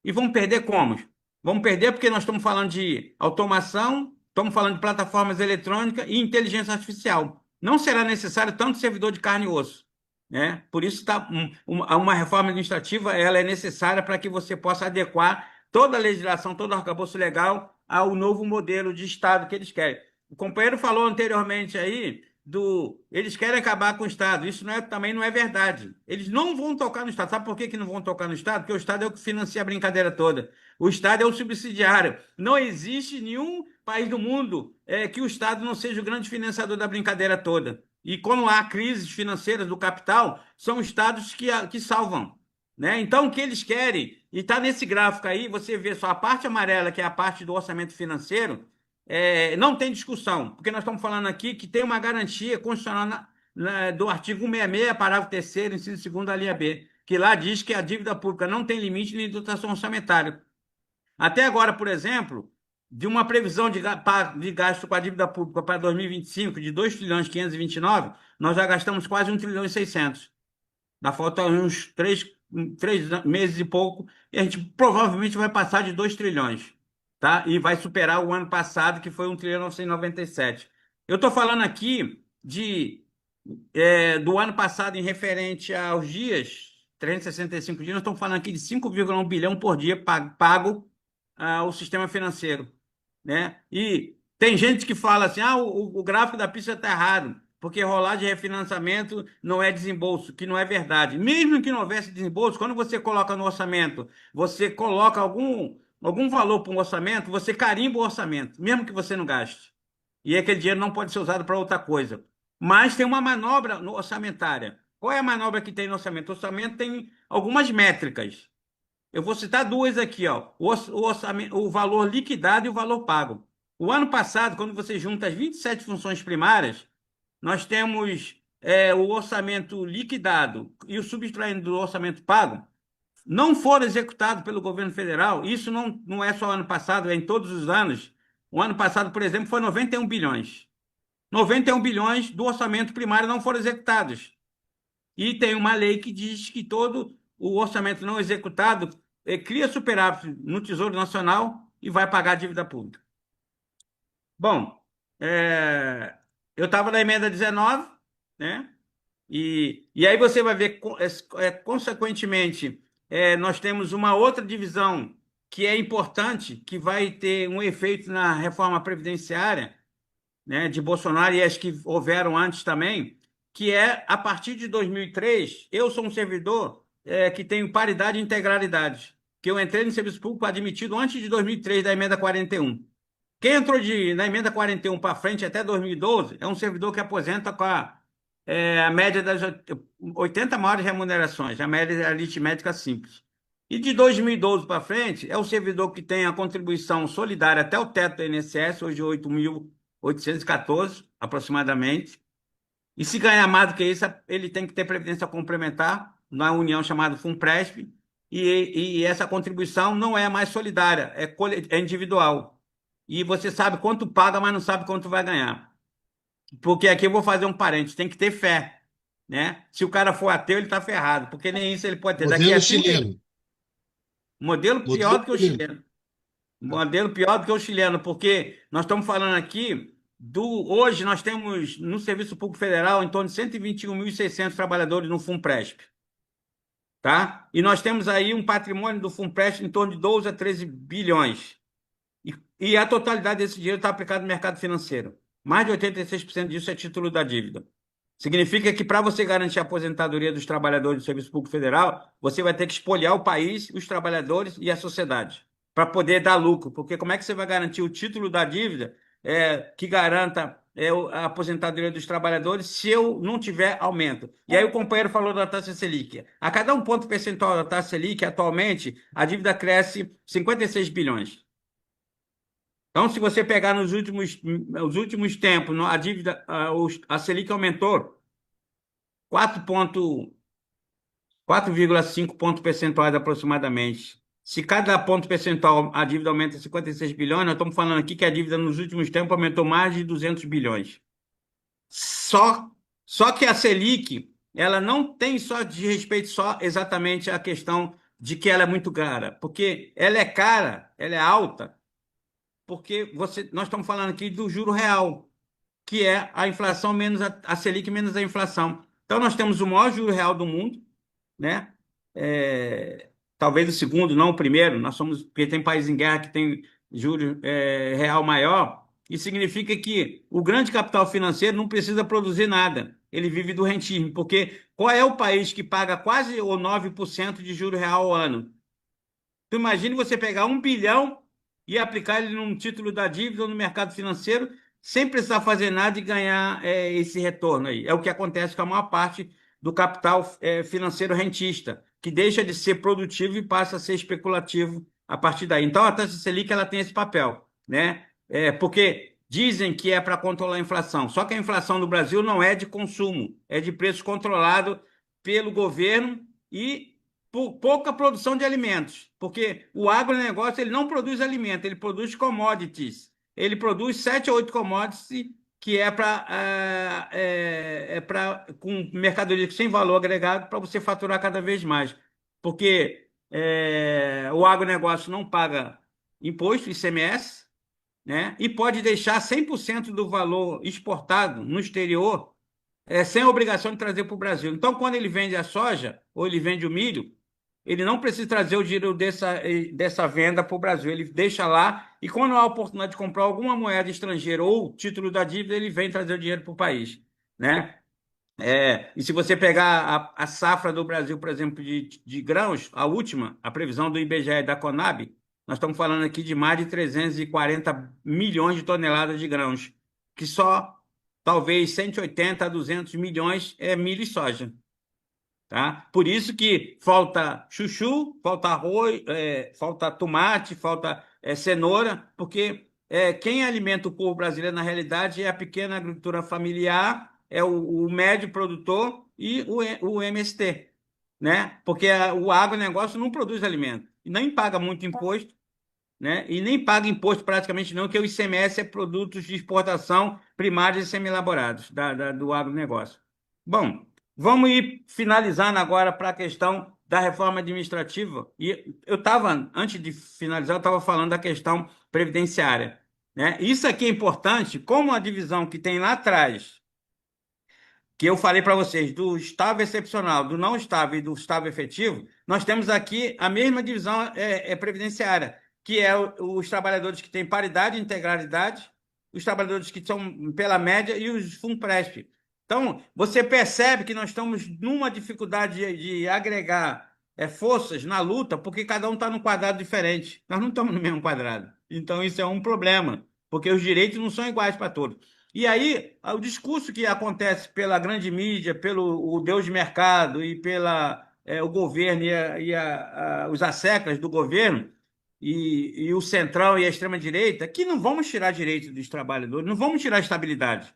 E vamos perder como? Vamos perder porque nós estamos falando de automação, estamos falando de plataformas eletrônicas e inteligência artificial. Não será necessário tanto servidor de carne e osso, né? Por isso uma reforma administrativa ela é necessária para que você possa adequar toda a legislação, todo o arcabouço legal ao novo modelo de Estado que eles querem. O companheiro falou anteriormente aí eles querem acabar com o Estado. Isso também não é verdade. Eles não vão tocar no Estado. Sabe por que não vão tocar no Estado? Porque o Estado é o que financia a brincadeira toda. O Estado é o subsidiário. Não existe nenhum país do mundo que o Estado não seja o grande financiador da brincadeira toda. E quando há crises financeiras do capital, são os Estados que salvam, né? Então, o que eles querem, e está nesse gráfico aí, você vê só a parte amarela, que é a parte do orçamento financeiro, não tem discussão, porque nós estamos falando aqui que tem uma garantia constitucional do artigo 166, parágrafo 3º, inciso 2º da linha B, que lá diz que a dívida pública não tem limite nem dotação orçamentária. Até agora, por exemplo, de uma previsão de gasto com a dívida pública para 2025 de 2 trilhões 529, nós já gastamos quase 1 trilhão e 600. Dá falta uns 3 meses e pouco, e a gente provavelmente vai passar de 2 trilhões. Tá? E vai superar o ano passado, que foi 1 trilhão 997. Eu estou falando aqui do ano passado em referente aos dias, 365 dias, nós estamos falando aqui de 5,1 bilhão por dia pago ao sistema financeiro, né? E tem gente que fala assim, o gráfico da pista está errado, porque rolar de refinanciamento não é desembolso, que não é verdade. Mesmo que não houvesse desembolso, quando você coloca no orçamento, você coloca algum valor para um orçamento, você carimba o orçamento, mesmo que você não gaste. E aquele dinheiro não pode ser usado para outra coisa. Mas tem uma manobra orçamentária. Qual é a manobra que tem no orçamento? O orçamento tem algumas métricas. Eu vou citar duas aqui, ó. O valor liquidado e o valor pago. O ano passado, quando você junta as 27 funções primárias, nós temos o orçamento liquidado e o subtraindo do orçamento pago, não foram executados pelo governo federal. Isso não é só ano passado, é em todos os anos. O ano passado, por exemplo, foi 91 bilhões. 91 bilhões do orçamento primário não foram executados. E tem uma lei que diz que todo o orçamento não executado cria superávit no Tesouro Nacional e vai pagar a dívida pública. Bom, eu estava na emenda 19, né? E aí você vai ver, consequentemente, nós temos uma outra divisão que é importante, que vai ter um efeito na reforma previdenciária, né, de Bolsonaro e as que houveram antes também, que é, a partir de 2003, eu sou um servidor que tenho paridade e integralidade, que eu entrei no serviço público admitido antes de 2003, da emenda 41. Quem entrou na emenda 41 para frente até 2012 é um servidor que aposenta com a média das 80 maiores remunerações, a média aritmética simples. E de 2012 para frente, é o servidor que tem a contribuição solidária até o teto do INSS, hoje 8.814, aproximadamente. E se ganhar mais do que isso, ele tem que ter previdência complementar na união chamada FUNPRESP, e essa contribuição não é mais solidária, é individual. E você sabe quanto paga, mas não sabe quanto vai ganhar. Porque aqui eu vou fazer um parênteses, tem que ter fé, né? Se o cara for ateu, ele está ferrado, porque nem isso ele pode ter. Modelo chileno. Modelo pior do que o chileno. Modelo pior do que o chileno, porque nós estamos falando aqui hoje nós temos no Serviço Público Federal em torno de 121.600 trabalhadores no FUNPRESP, tá? E nós temos aí um patrimônio do FUNPRESP em torno de 12 a 13 bilhões. E a totalidade desse dinheiro está aplicado no mercado financeiro. Mais de 86% disso é título da dívida. Significa que, para você garantir a aposentadoria dos trabalhadores do Serviço Público Federal, você vai ter que espoliar o país, os trabalhadores e a sociedade, para poder dar lucro. Porque como é que você vai garantir o título da dívida que garanta a aposentadoria dos trabalhadores se eu não tiver aumento? E aí o companheiro falou da taxa Selic. A cada 1 ponto percentual da taxa Selic, atualmente, a dívida cresce 56 bilhões. Então, se você pegar nos últimos tempos, a dívida, a Selic aumentou 4,5 pontos percentuais aproximadamente. Se cada ponto percentual a dívida aumenta 56 bilhões, nós estamos falando aqui que a dívida nos últimos tempos aumentou mais de 200 bilhões. Só Só que a Selic, ela não tem só de respeito só exatamente à questão de que ela é muito cara, porque ela é cara, ela é alta, porque nós estamos falando aqui do juro real, que é a inflação menos a Selic menos a inflação. Então, nós temos o maior juro real do mundo, né? Talvez o segundo, não o primeiro. Nós somos, porque tem países em guerra que tem juro real maior, e significa que o grande capital financeiro não precisa produzir nada. Ele vive do rentismo, porque qual é o país que paga quase ou 9% de juro real ao ano? Tu imagine você pegar 1 bilhão e aplicar ele num título da dívida ou no mercado financeiro sem precisar fazer nada e ganhar esse retorno aí. É o que acontece com a maior parte do capital financeiro rentista, que deixa de ser produtivo e passa a ser especulativo a partir daí. Então, a taxa Selic ela tem esse papel, né? Porque dizem que é para controlar a inflação, só que a inflação no Brasil não é de consumo, é de preço controlado pelo governo e por pouca produção de alimentos, porque o agronegócio ele não produz alimento, ele produz commodities. Ele produz 7 ou 8 commodities que com mercadoria sem valor agregado para você faturar cada vez mais. Porque o agronegócio não paga imposto, ICMS, né? E pode deixar 100% do valor exportado no exterior sem obrigação de trazer para o Brasil. Então, quando ele vende a soja ou ele vende o milho, ele não precisa trazer o dinheiro dessa venda para o Brasil. Ele deixa lá e, quando há a oportunidade de comprar alguma moeda estrangeira ou título da dívida, ele vem trazer o dinheiro para o país, né? E se você pegar a safra do Brasil, por exemplo, de grãos, a última, a previsão do IBGE e da Conab, nós estamos falando aqui de mais de 340 milhões de toneladas de grãos, que só talvez 180 a 200 milhões é milho e soja. Tá? Por isso que falta chuchu, falta arroz, falta tomate, falta cenoura, porque quem alimenta o povo brasileiro, na realidade, é a pequena agricultura familiar, é o médio produtor e o MST, né? Porque o agronegócio não produz alimento, e nem paga muito imposto, né? E nem paga imposto praticamente não, que o ICMS é produtos de exportação primários e semi-elaborados do agronegócio. Bom, vamos ir finalizando agora para a questão da reforma administrativa. E eu estava, antes de finalizar, eu estava falando da questão previdenciária, né? Isso aqui é importante, como a divisão que tem lá atrás, que eu falei para vocês, do estável excepcional, do não estável e do estável efetivo, nós temos aqui a mesma divisão previdenciária, que é os trabalhadores que têm paridade e integralidade, os trabalhadores que são pela média e os FUNPRESP. Então, você percebe que nós estamos numa dificuldade de agregar forças na luta, porque cada um está num quadrado diferente. Nós não estamos no mesmo quadrado. Então, isso é um problema, porque os direitos não são iguais para todos. E aí, o discurso que acontece pela grande mídia, pelo o Deus de mercado e pela o governo os asseclas do governo e o centrão e a extrema-direita, que não vamos tirar direitos dos trabalhadores, não vamos tirar estabilidade.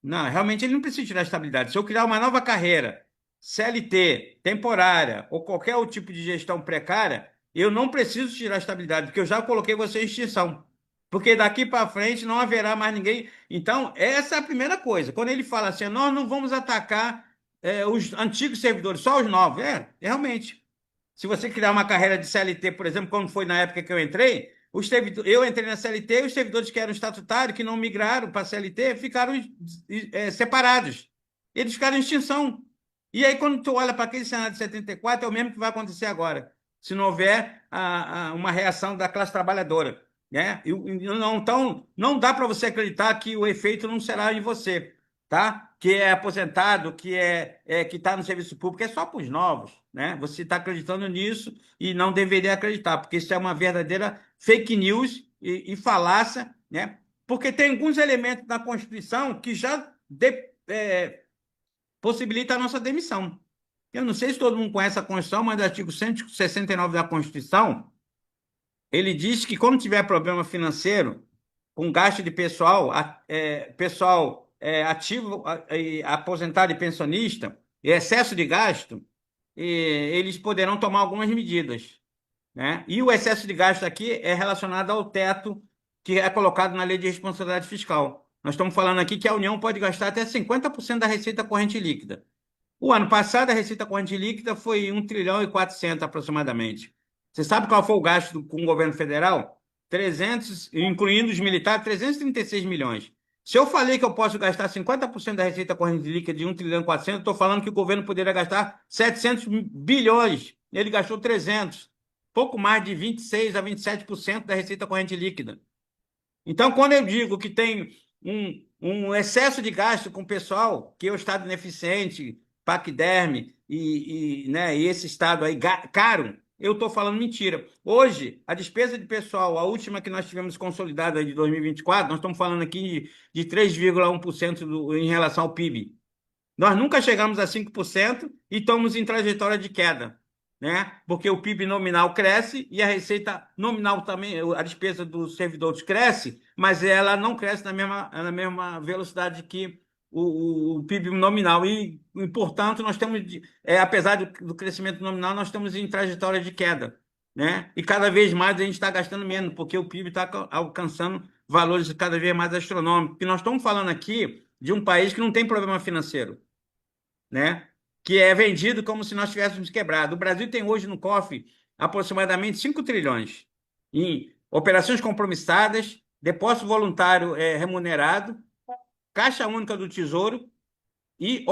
Não, realmente ele não precisa tirar estabilidade. Se eu criar uma nova carreira, CLT, temporária ou qualquer outro tipo de gestão precária, eu não preciso tirar estabilidade, porque eu já coloquei você em extinção. Porque daqui para frente não haverá mais ninguém. Então, essa é a primeira coisa. Quando ele fala assim, nós não vamos atacar os antigos servidores, só os novos. Realmente. Se você criar uma carreira de CLT, por exemplo, como foi na época que eu entrei, eu entrei na CLT e os servidores que eram estatutários, que não migraram para a CLT, ficaram separados. Eles ficaram em extinção. E aí, quando tu olha para aquele cenário de 74, é o mesmo que vai acontecer agora, se não houver uma reação da classe trabalhadora. Né? Então, não dá para você acreditar que o efeito não será em você, tá? Que é aposentado, que está no serviço público, é só para os novos, né? Você está acreditando nisso e não deveria acreditar, porque isso é uma verdadeira fake news e falácia, né? Porque tem alguns elementos na Constituição que já possibilitam a nossa demissão. Eu não sei se todo mundo conhece a Constituição, mas o artigo 169 da Constituição, ele diz que quando tiver problema financeiro, com gasto de pessoal ativo, aposentado e pensionista, e excesso de gasto, eles poderão tomar algumas medidas, né? E o excesso de gasto aqui é relacionado ao teto que é colocado na Lei de Responsabilidade Fiscal. Nós estamos falando aqui que a União pode gastar até 50% da receita corrente líquida. O ano passado, a receita corrente líquida foi 1,4 trilhão aproximadamente. Você sabe qual foi o gasto com o governo federal? 300, incluindo os militares, 336 milhões. Se eu falei que eu posso gastar 50% da receita corrente líquida de 1,4 trilhão, eu estou falando que o governo poderia gastar 700 bilhões. Ele gastou 300. Pouco mais de 26 a 27% da receita corrente líquida. Então, quando eu digo que tem um excesso de gasto com o pessoal, que é o Estado ineficiente, paquiderme né, e esse Estado aí caro, eu estou falando mentira. Hoje, a despesa de pessoal, a última que nós tivemos consolidada de 2024, nós estamos falando aqui de 3,1% em relação ao PIB. Nós nunca chegamos a 5% e estamos em trajetória de queda, né? Porque o PIB nominal cresce e a receita nominal também, a despesa dos servidores cresce, mas ela não cresce na mesma velocidade que o PIB nominal. E, portanto, nós temos, apesar do crescimento nominal, nós estamos em trajetória de queda, né? E cada vez mais a gente está gastando menos, porque o PIB está alcançando valores cada vez mais astronômicos. E nós estamos falando aqui de um país que não tem problema financeiro, né? Que é vendido como se nós tivéssemos quebrado. O Brasil tem hoje no cofre aproximadamente 5 trilhões em operações compromissadas, depósito voluntário remunerado, Caixa Única do Tesouro e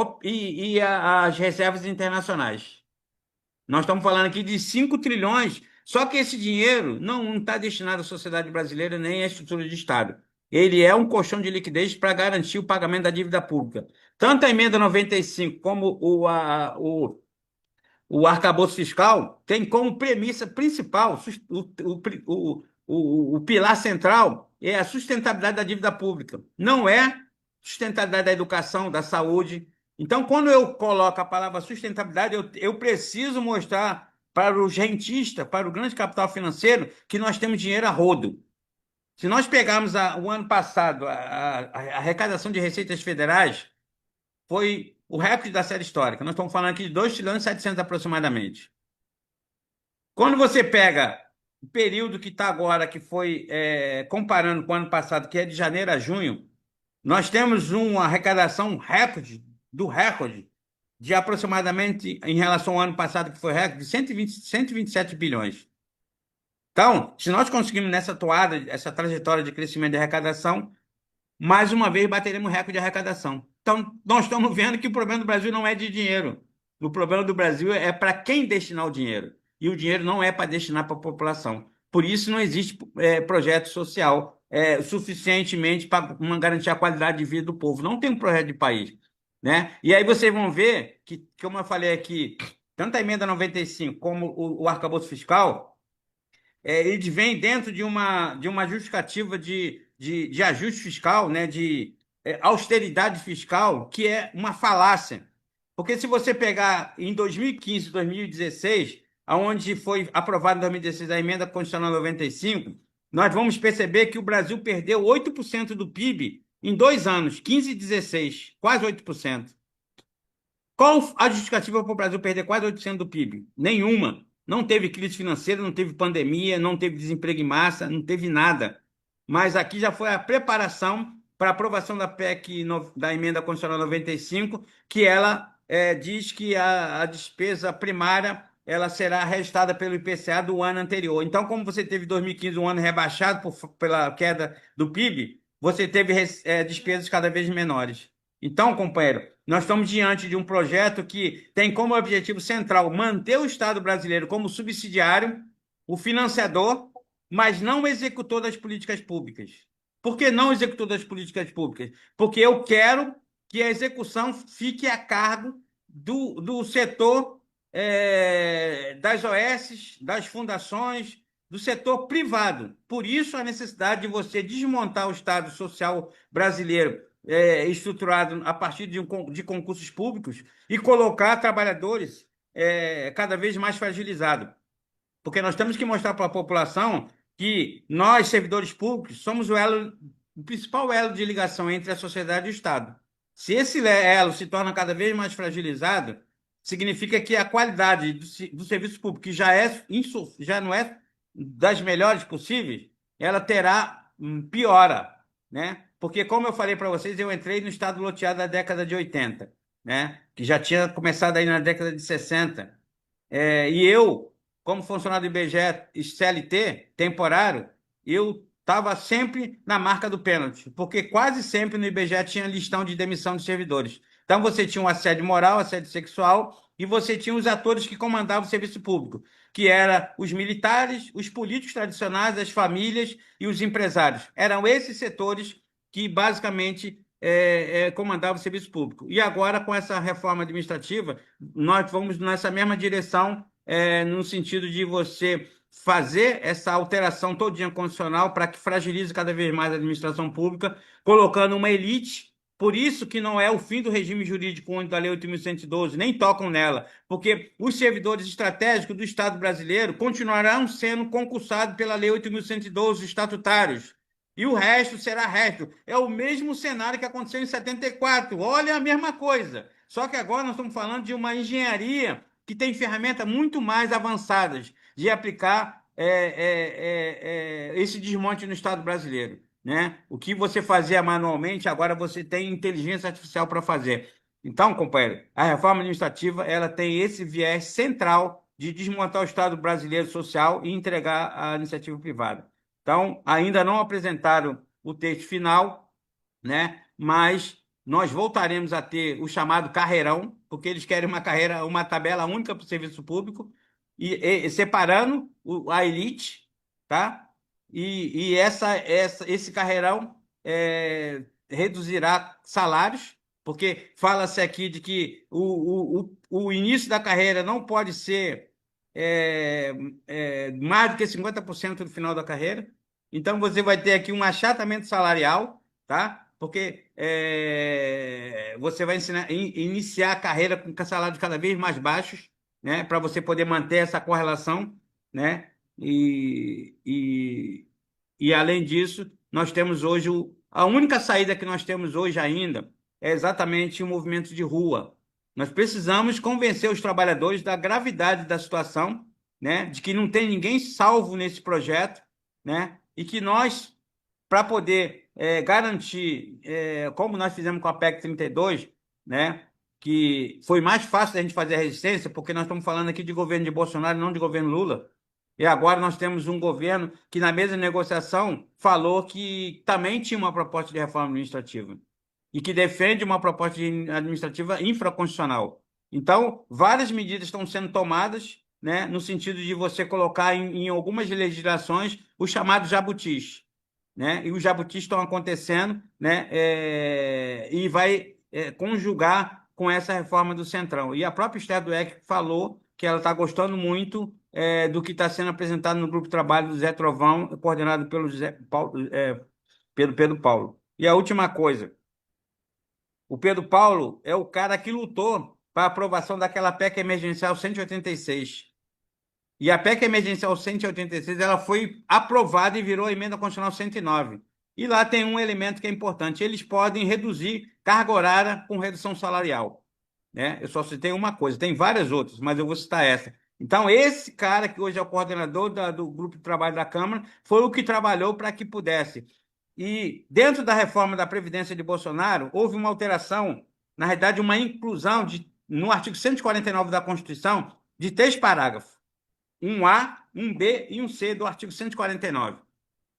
as reservas internacionais. Nós estamos falando aqui de 5 trilhões, só que esse dinheiro não está destinado à sociedade brasileira nem à estrutura de Estado. Ele é um colchão de liquidez para garantir o pagamento da dívida pública. Tanto a emenda 95 como o arcabouço fiscal tem como premissa principal, o pilar central, é a sustentabilidade da dívida pública. Não é sustentabilidade da educação, da saúde. Então, quando eu coloco a palavra sustentabilidade, eu preciso mostrar para os rentistas, para o grande capital financeiro, que nós temos dinheiro a rodo. Se nós pegarmos o ano passado, a arrecadação de receitas federais foi o recorde da série histórica. Nós estamos falando aqui de 2 trilhões e 700 aproximadamente. Quando você pega o período que está agora, que foi comparando com o ano passado, que é de janeiro a junho, nós temos uma arrecadação recorde de aproximadamente, em relação ao ano passado, que foi recorde, de 127 bilhões. Então, se nós conseguimos nessa toada, essa trajetória de crescimento de arrecadação, mais uma vez bateremos recorde de arrecadação. Então, nós estamos vendo que o problema do Brasil não é de dinheiro. O problema do Brasil é para quem destinar o dinheiro. E o dinheiro não é para destinar para a população. Por isso, não existe projeto social suficientemente para garantir a qualidade de vida do povo. Não tem um projeto de país, né? E aí vocês vão ver que, como eu falei aqui, tanto a emenda 95 como o arcabouço fiscal, ele vem dentro de uma justificativa de ajuste fiscal, né, de austeridade fiscal, que é uma falácia. Porque se você pegar em 2015, 2016, aonde foi aprovada em 2016 a emenda constitucional 95, nós vamos perceber que o Brasil perdeu 8% do PIB em 2 anos, 15 e 16, quase 8%. Qual a justificativa para o Brasil perder quase 8% do PIB? Nenhuma. Não teve crise financeira, não teve pandemia, não teve desemprego em massa, não teve nada. Mas aqui já foi a preparação para a aprovação da PEC, da emenda constitucional 95, que ela diz que a despesa primária ela será reajustada pelo IPCA do ano anterior. Então, como você teve 2015 um ano rebaixado pela queda do PIB, você teve despesas cada vez menores. Então, companheiro, nós estamos diante de um projeto que tem como objetivo central manter o Estado brasileiro como subsidiário, o financiador, mas não o executor das políticas públicas. Por que não executor das políticas públicas? Porque eu quero que a execução fique a cargo do setor das OS, das fundações, do setor privado. Por isso, a necessidade de você desmontar o Estado Social brasileiro estruturado a partir de concursos públicos e colocar trabalhadores cada vez mais fragilizados. Porque nós temos que mostrar para a população que nós, servidores públicos, somos o principal elo de ligação entre a sociedade e o Estado. Se esse elo se torna cada vez mais fragilizado, significa que a qualidade do serviço público, que já não é das melhores possíveis, ela piora, né? Porque, como eu falei para vocês, eu entrei no estado loteado da década de 80, né? Que já tinha começado aí na década de 60. E eu, como funcionário do IBGE e CLT, temporário, eu estava sempre na marca do pênalti, porque quase sempre no IBGE tinha listão de demissão de servidores. Então, você tinha um assédio moral, assédio sexual, e você tinha os atores que comandavam o serviço público, que eram os militares, os políticos tradicionais, as famílias e os empresários. Eram esses setores que, basicamente, comandavam o serviço público. E agora, com essa reforma administrativa, nós vamos nessa mesma direção, no sentido de você fazer essa alteração todinha constitucional para que fragilize cada vez mais a administração pública, colocando uma elite. Por isso que não é o fim do regime jurídico único da Lei 8.112, nem tocam nela, porque os servidores estratégicos do Estado brasileiro continuarão sendo concursados pela Lei 8.112, estatutários. E o resto será resto. É o mesmo cenário que aconteceu em 74. Olha a mesma coisa. Só que agora nós estamos falando de uma engenharia que tem ferramentas muito mais avançadas de aplicar esse desmonte no Estado brasileiro, né? O que você fazia manualmente, agora você tem inteligência artificial para fazer. Então, companheiro, a reforma administrativa ela tem esse viés central de desmontar o Estado brasileiro social e entregar à iniciativa privada. Então, ainda não apresentaram o texto final, né? Mas nós voltaremos a ter o chamado carreirão, porque eles querem uma tabela única para o serviço público, e separando a elite, tá? E esse carreirão reduzirá salários, porque fala-se aqui de que o início da carreira não pode ser mais do que 50% do final da carreira. Então, você vai ter aqui um achatamento salarial, tá? Porque você vai iniciar a carreira com salários cada vez mais baixos, né? Para você poder manter essa correlação, né? E além disso, nós temos hoje a única saída que nós temos hoje ainda é exatamente o movimento de rua. Nós precisamos convencer os trabalhadores da gravidade da situação, né? De que não tem ninguém salvo nesse projeto, né? E que nós, para poder garantir, como nós fizemos com a PEC 32, né? Que foi mais fácil da gente fazer a resistência, porque nós estamos falando aqui de governo de Bolsonaro, não de governo Lula. E agora nós temos um governo que, na mesa de negociação, falou que também tinha uma proposta de reforma administrativa e que defende uma proposta administrativa infraconstitucional. Então, várias medidas estão sendo tomadas, né, no sentido de você colocar em algumas legislações os chamados jabutis, né? E os jabutis estão acontecendo, né, e vai conjugar com essa reforma do Centrão. E a própria Esther Dweck falou que ela está gostando muito do que está sendo apresentado no grupo de trabalho do Zé Trovão, coordenado pelo Pedro Paulo. E a última coisa, o Pedro Paulo é o cara que lutou para a aprovação daquela PEC emergencial 186. E a PEC emergencial 186 ela foi aprovada e virou a emenda constitucional 109. E lá tem um elemento que é importante: eles podem reduzir carga horária com redução salarial, né? Eu só citei uma coisa, tem várias outras, mas eu vou citar essa. Então, esse cara que hoje é o coordenador do grupo de trabalho da Câmara foi o que trabalhou para que pudesse. E dentro da reforma da Previdência de Bolsonaro, houve uma alteração, na realidade, uma inclusão no artigo 149 da Constituição de 3 parágrafos: um A, um B e um C do artigo 149.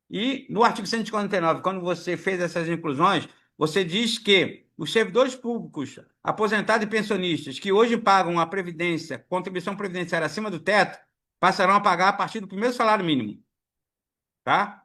E no artigo 149, quando você fez essas inclusões, você diz que os servidores públicos, aposentados e pensionistas, que hoje pagam a previdência, contribuição previdenciária acima do teto, passarão a pagar a partir do primeiro salário mínimo. Tá?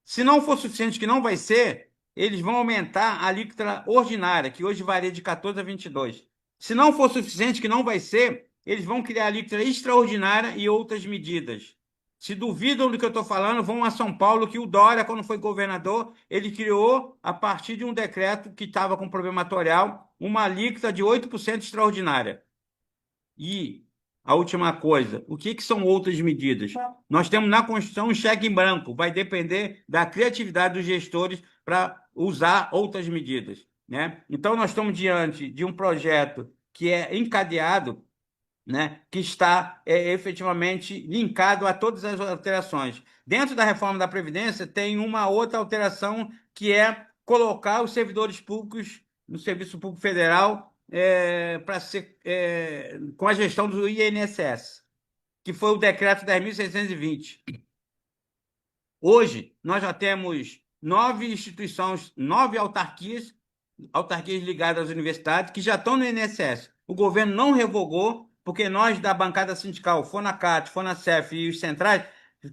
Se não for suficiente, que não vai ser, eles vão aumentar a alíquota ordinária, que hoje varia de 14 a 22. Se não for suficiente, que não vai ser, eles vão criar a alíquota extraordinária e outras medidas. Se duvidam do que eu estou falando, vão a São Paulo, que o Dória, quando foi governador, ele criou, a partir de um decreto que estava com problema atorial, uma alíquota de 8% extraordinária. E a última coisa, o que são outras medidas? Nós temos na Constituição um cheque em branco, vai depender da criatividade dos gestores para usar outras medidas, né? Então, nós estamos diante de um projeto que é encadeado, né, que está efetivamente linkado a todas as alterações. Dentro da reforma da Previdência, tem uma outra alteração que é colocar os servidores públicos no Serviço Público Federal para ser com a gestão do INSS, que foi o decreto 10.620. Hoje, nós já temos 9 instituições, 9 autarquias ligadas às universidades, que já estão no INSS. O governo não revogou, porque nós, da bancada sindical, FONACAT, FONACEF e os centrais,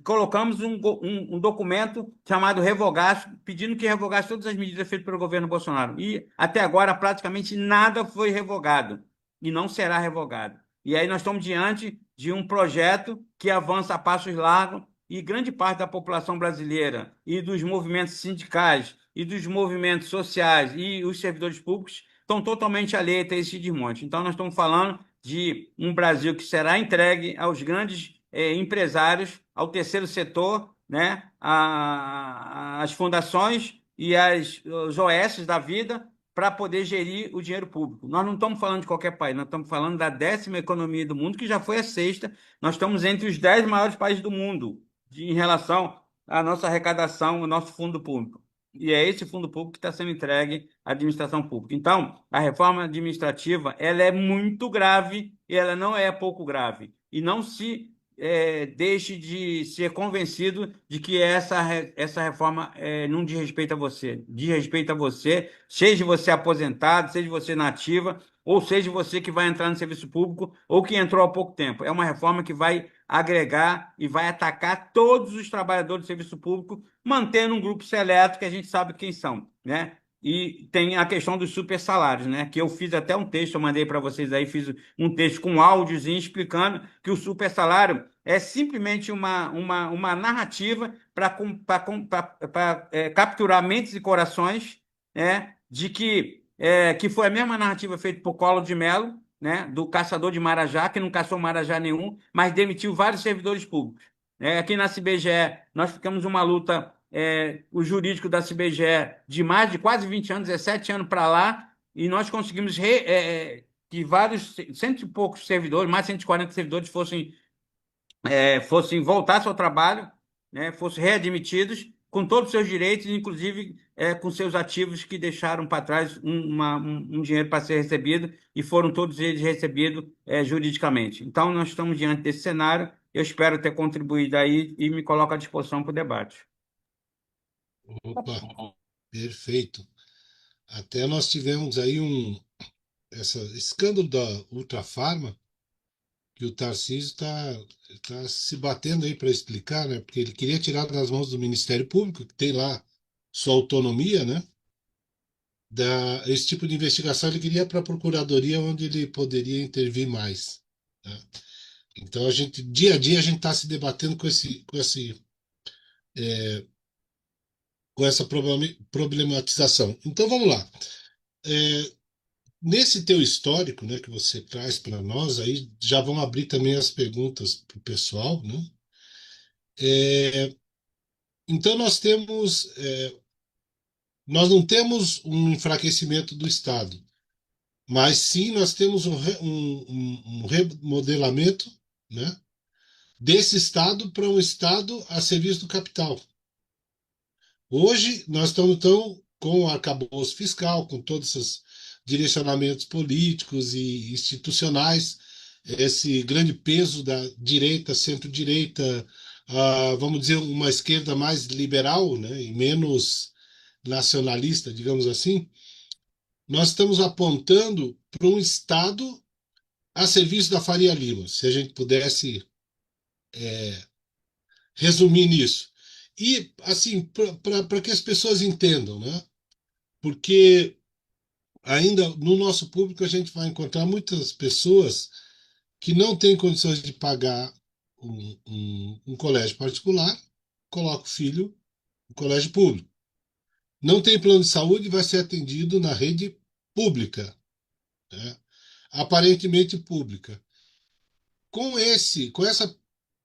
colocamos um documento chamado Revogaço, pedindo que revogasse todas as medidas feitas pelo governo Bolsonaro. E, até agora, praticamente nada foi revogado, e não será revogado. E aí nós estamos diante de um projeto que avança a passos largos, e grande parte da população brasileira e dos movimentos sindicais e dos movimentos sociais e os servidores públicos estão totalmente alheios a esse desmonte. Então, nós estamos falando de um Brasil que será entregue aos grandes empresários, ao terceiro setor, né, às fundações e os OS da vida, para poder gerir o dinheiro público. Nós não estamos falando de qualquer país, nós estamos falando da 10ª economia do mundo, que já foi a 6ª. Nós estamos entre os 10 maiores países do mundo em relação à nossa arrecadação, o nosso fundo público. E é esse fundo público que está sendo entregue à administração pública. Então, a reforma administrativa ela é muito grave e ela não é pouco grave. E não se deixe de ser convencido de que essa reforma não diz respeito a você. Diz respeito a você, seja você aposentado, seja você na ativa, ou seja você que vai entrar no serviço público ou que entrou há pouco tempo. É uma reforma que vai agregar e vai atacar todos os trabalhadores do serviço público, mantendo um grupo seleto que a gente sabe quem são, né? E tem a questão dos super salários, né? Que eu fiz até um texto, eu mandei para vocês aí, fiz um texto com áudiozinho explicando que o super salário é simplesmente uma narrativa para capturar mentes e corações, né? De que foi a mesma narrativa feita por Collor de Mello, né, do caçador de Marajá, que não caçou Marajá nenhum, mas demitiu vários servidores públicos. Aqui na CBGE, nós ficamos uma luta, o jurídico da CBGE, de mais de quase 20 anos, 17 anos para lá, e nós conseguimos que vários, cento e poucos servidores, mais de 140 servidores, fossem voltassem ao trabalho, né, fossem readmitidos, com todos os seus direitos, inclusive com seus ativos que deixaram para trás um dinheiro para ser recebido, e foram todos eles recebidos juridicamente. Então, nós estamos diante desse cenário. Eu espero ter contribuído aí e me coloco à disposição para o debate. Opa, perfeito. Até nós tivemos aí esse escândalo da Ultrafarma, que o Tarcísio tá se batendo aí para explicar, né? Porque ele queria tirar das mãos do Ministério Público, que tem lá sua autonomia, né? Esse tipo de investigação ele queria para a Procuradoria, onde ele poderia intervir mais, né? Então dia a dia a gente está se debatendo com essa problematização. Então vamos lá. Nesse teu histórico, né, que você traz para nós, aí já vão abrir também as perguntas para o pessoal, né? Então nós não temos um enfraquecimento do Estado, mas sim nós temos um remodelamento, né, desse Estado para um Estado a serviço do capital. Hoje nós estamos então com o arcabouço fiscal, com todos esses direcionamentos políticos e institucionais, esse grande peso da direita, centro-direita, vamos dizer, uma esquerda mais liberal, né, e menos nacionalista, digamos assim. Nós estamos apontando para um Estado a serviço da Faria Lima, se a gente pudesse resumir nisso. E, assim, para que as pessoas entendam, né? Porque ainda no nosso público a gente vai encontrar muitas pessoas que não têm condições de pagar um colégio particular, coloca o filho no colégio público. Não tem plano de saúde, vai ser atendido na rede pública, né? Aparentemente pública. Com essa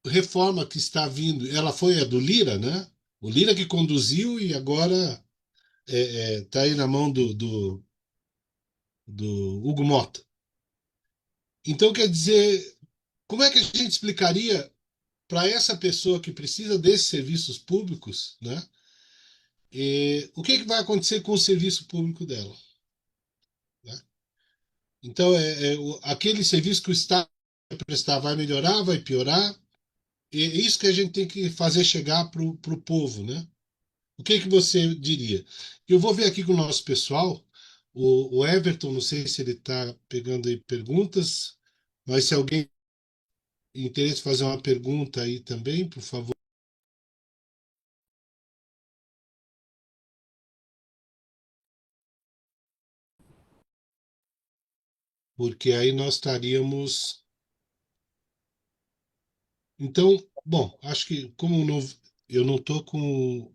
reforma que está vindo, ela foi a do Lira, né? O Lira que conduziu e agora está aí na mão do Hugo Mota. Então, quer dizer, como é que a gente explicaria para essa pessoa que precisa desses serviços públicos, né, o que vai acontecer com o serviço público dela, né? Então, aquele serviço que o Estado vai prestar vai melhorar, vai piorar? E é isso que a gente tem que fazer chegar para o povo, né? O que você diria? Eu vou ver aqui com o nosso pessoal, o Everton, não sei se ele está pegando aí perguntas, mas se alguém tem interesse em fazer uma pergunta aí também, por favor. Porque aí nós estaríamos. Então, bom, acho que como eu não estou com.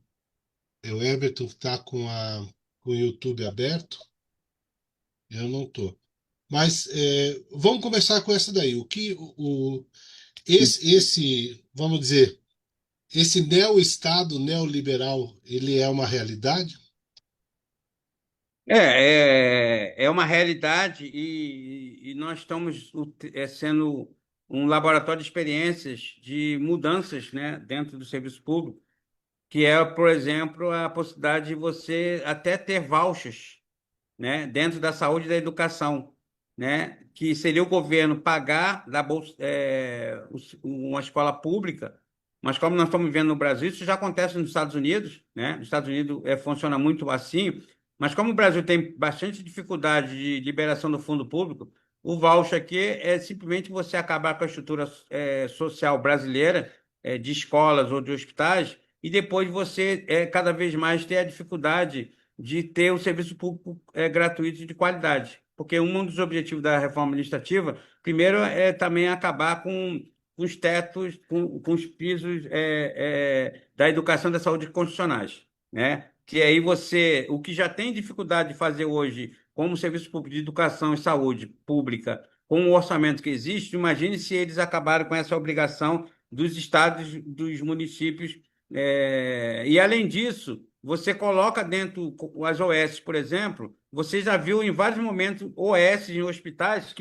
O Everton está com o YouTube aberto, eu não estou. Mas vamos começar com essa daí. O que vamos dizer, esse neo-estado neoliberal, ele é uma realidade? É uma realidade e nós estamos sendo um laboratório de experiências de mudanças, né, dentro do serviço público, que é, por exemplo, a possibilidade de você até ter vouchers, né, dentro da saúde e da educação, né, que seria o governo pagar da bolsa, uma escola pública, mas como nós estamos vendo no Brasil, isso já acontece nos Estados Unidos, né? Nos Estados Unidos funciona muito assim, mas como o Brasil tem bastante dificuldade de liberação do fundo público, o voucher aqui é simplesmente você acabar com a estrutura social brasileira, de escolas ou de hospitais, e depois você cada vez mais ter a dificuldade de ter o serviço público gratuito de qualidade. Porque um dos objetivos da reforma administrativa, primeiro, é também acabar com os tetos, com os pisos da educação e da saúde constitucionais, né? Que aí você, o que já tem dificuldade de fazer hoje, como serviço público de educação e saúde pública, com o orçamento que existe, imagine se eles acabaram com essa obrigação dos estados, dos municípios, e além disso, você coloca dentro as OS, por exemplo, você já viu em vários momentos OS em hospitais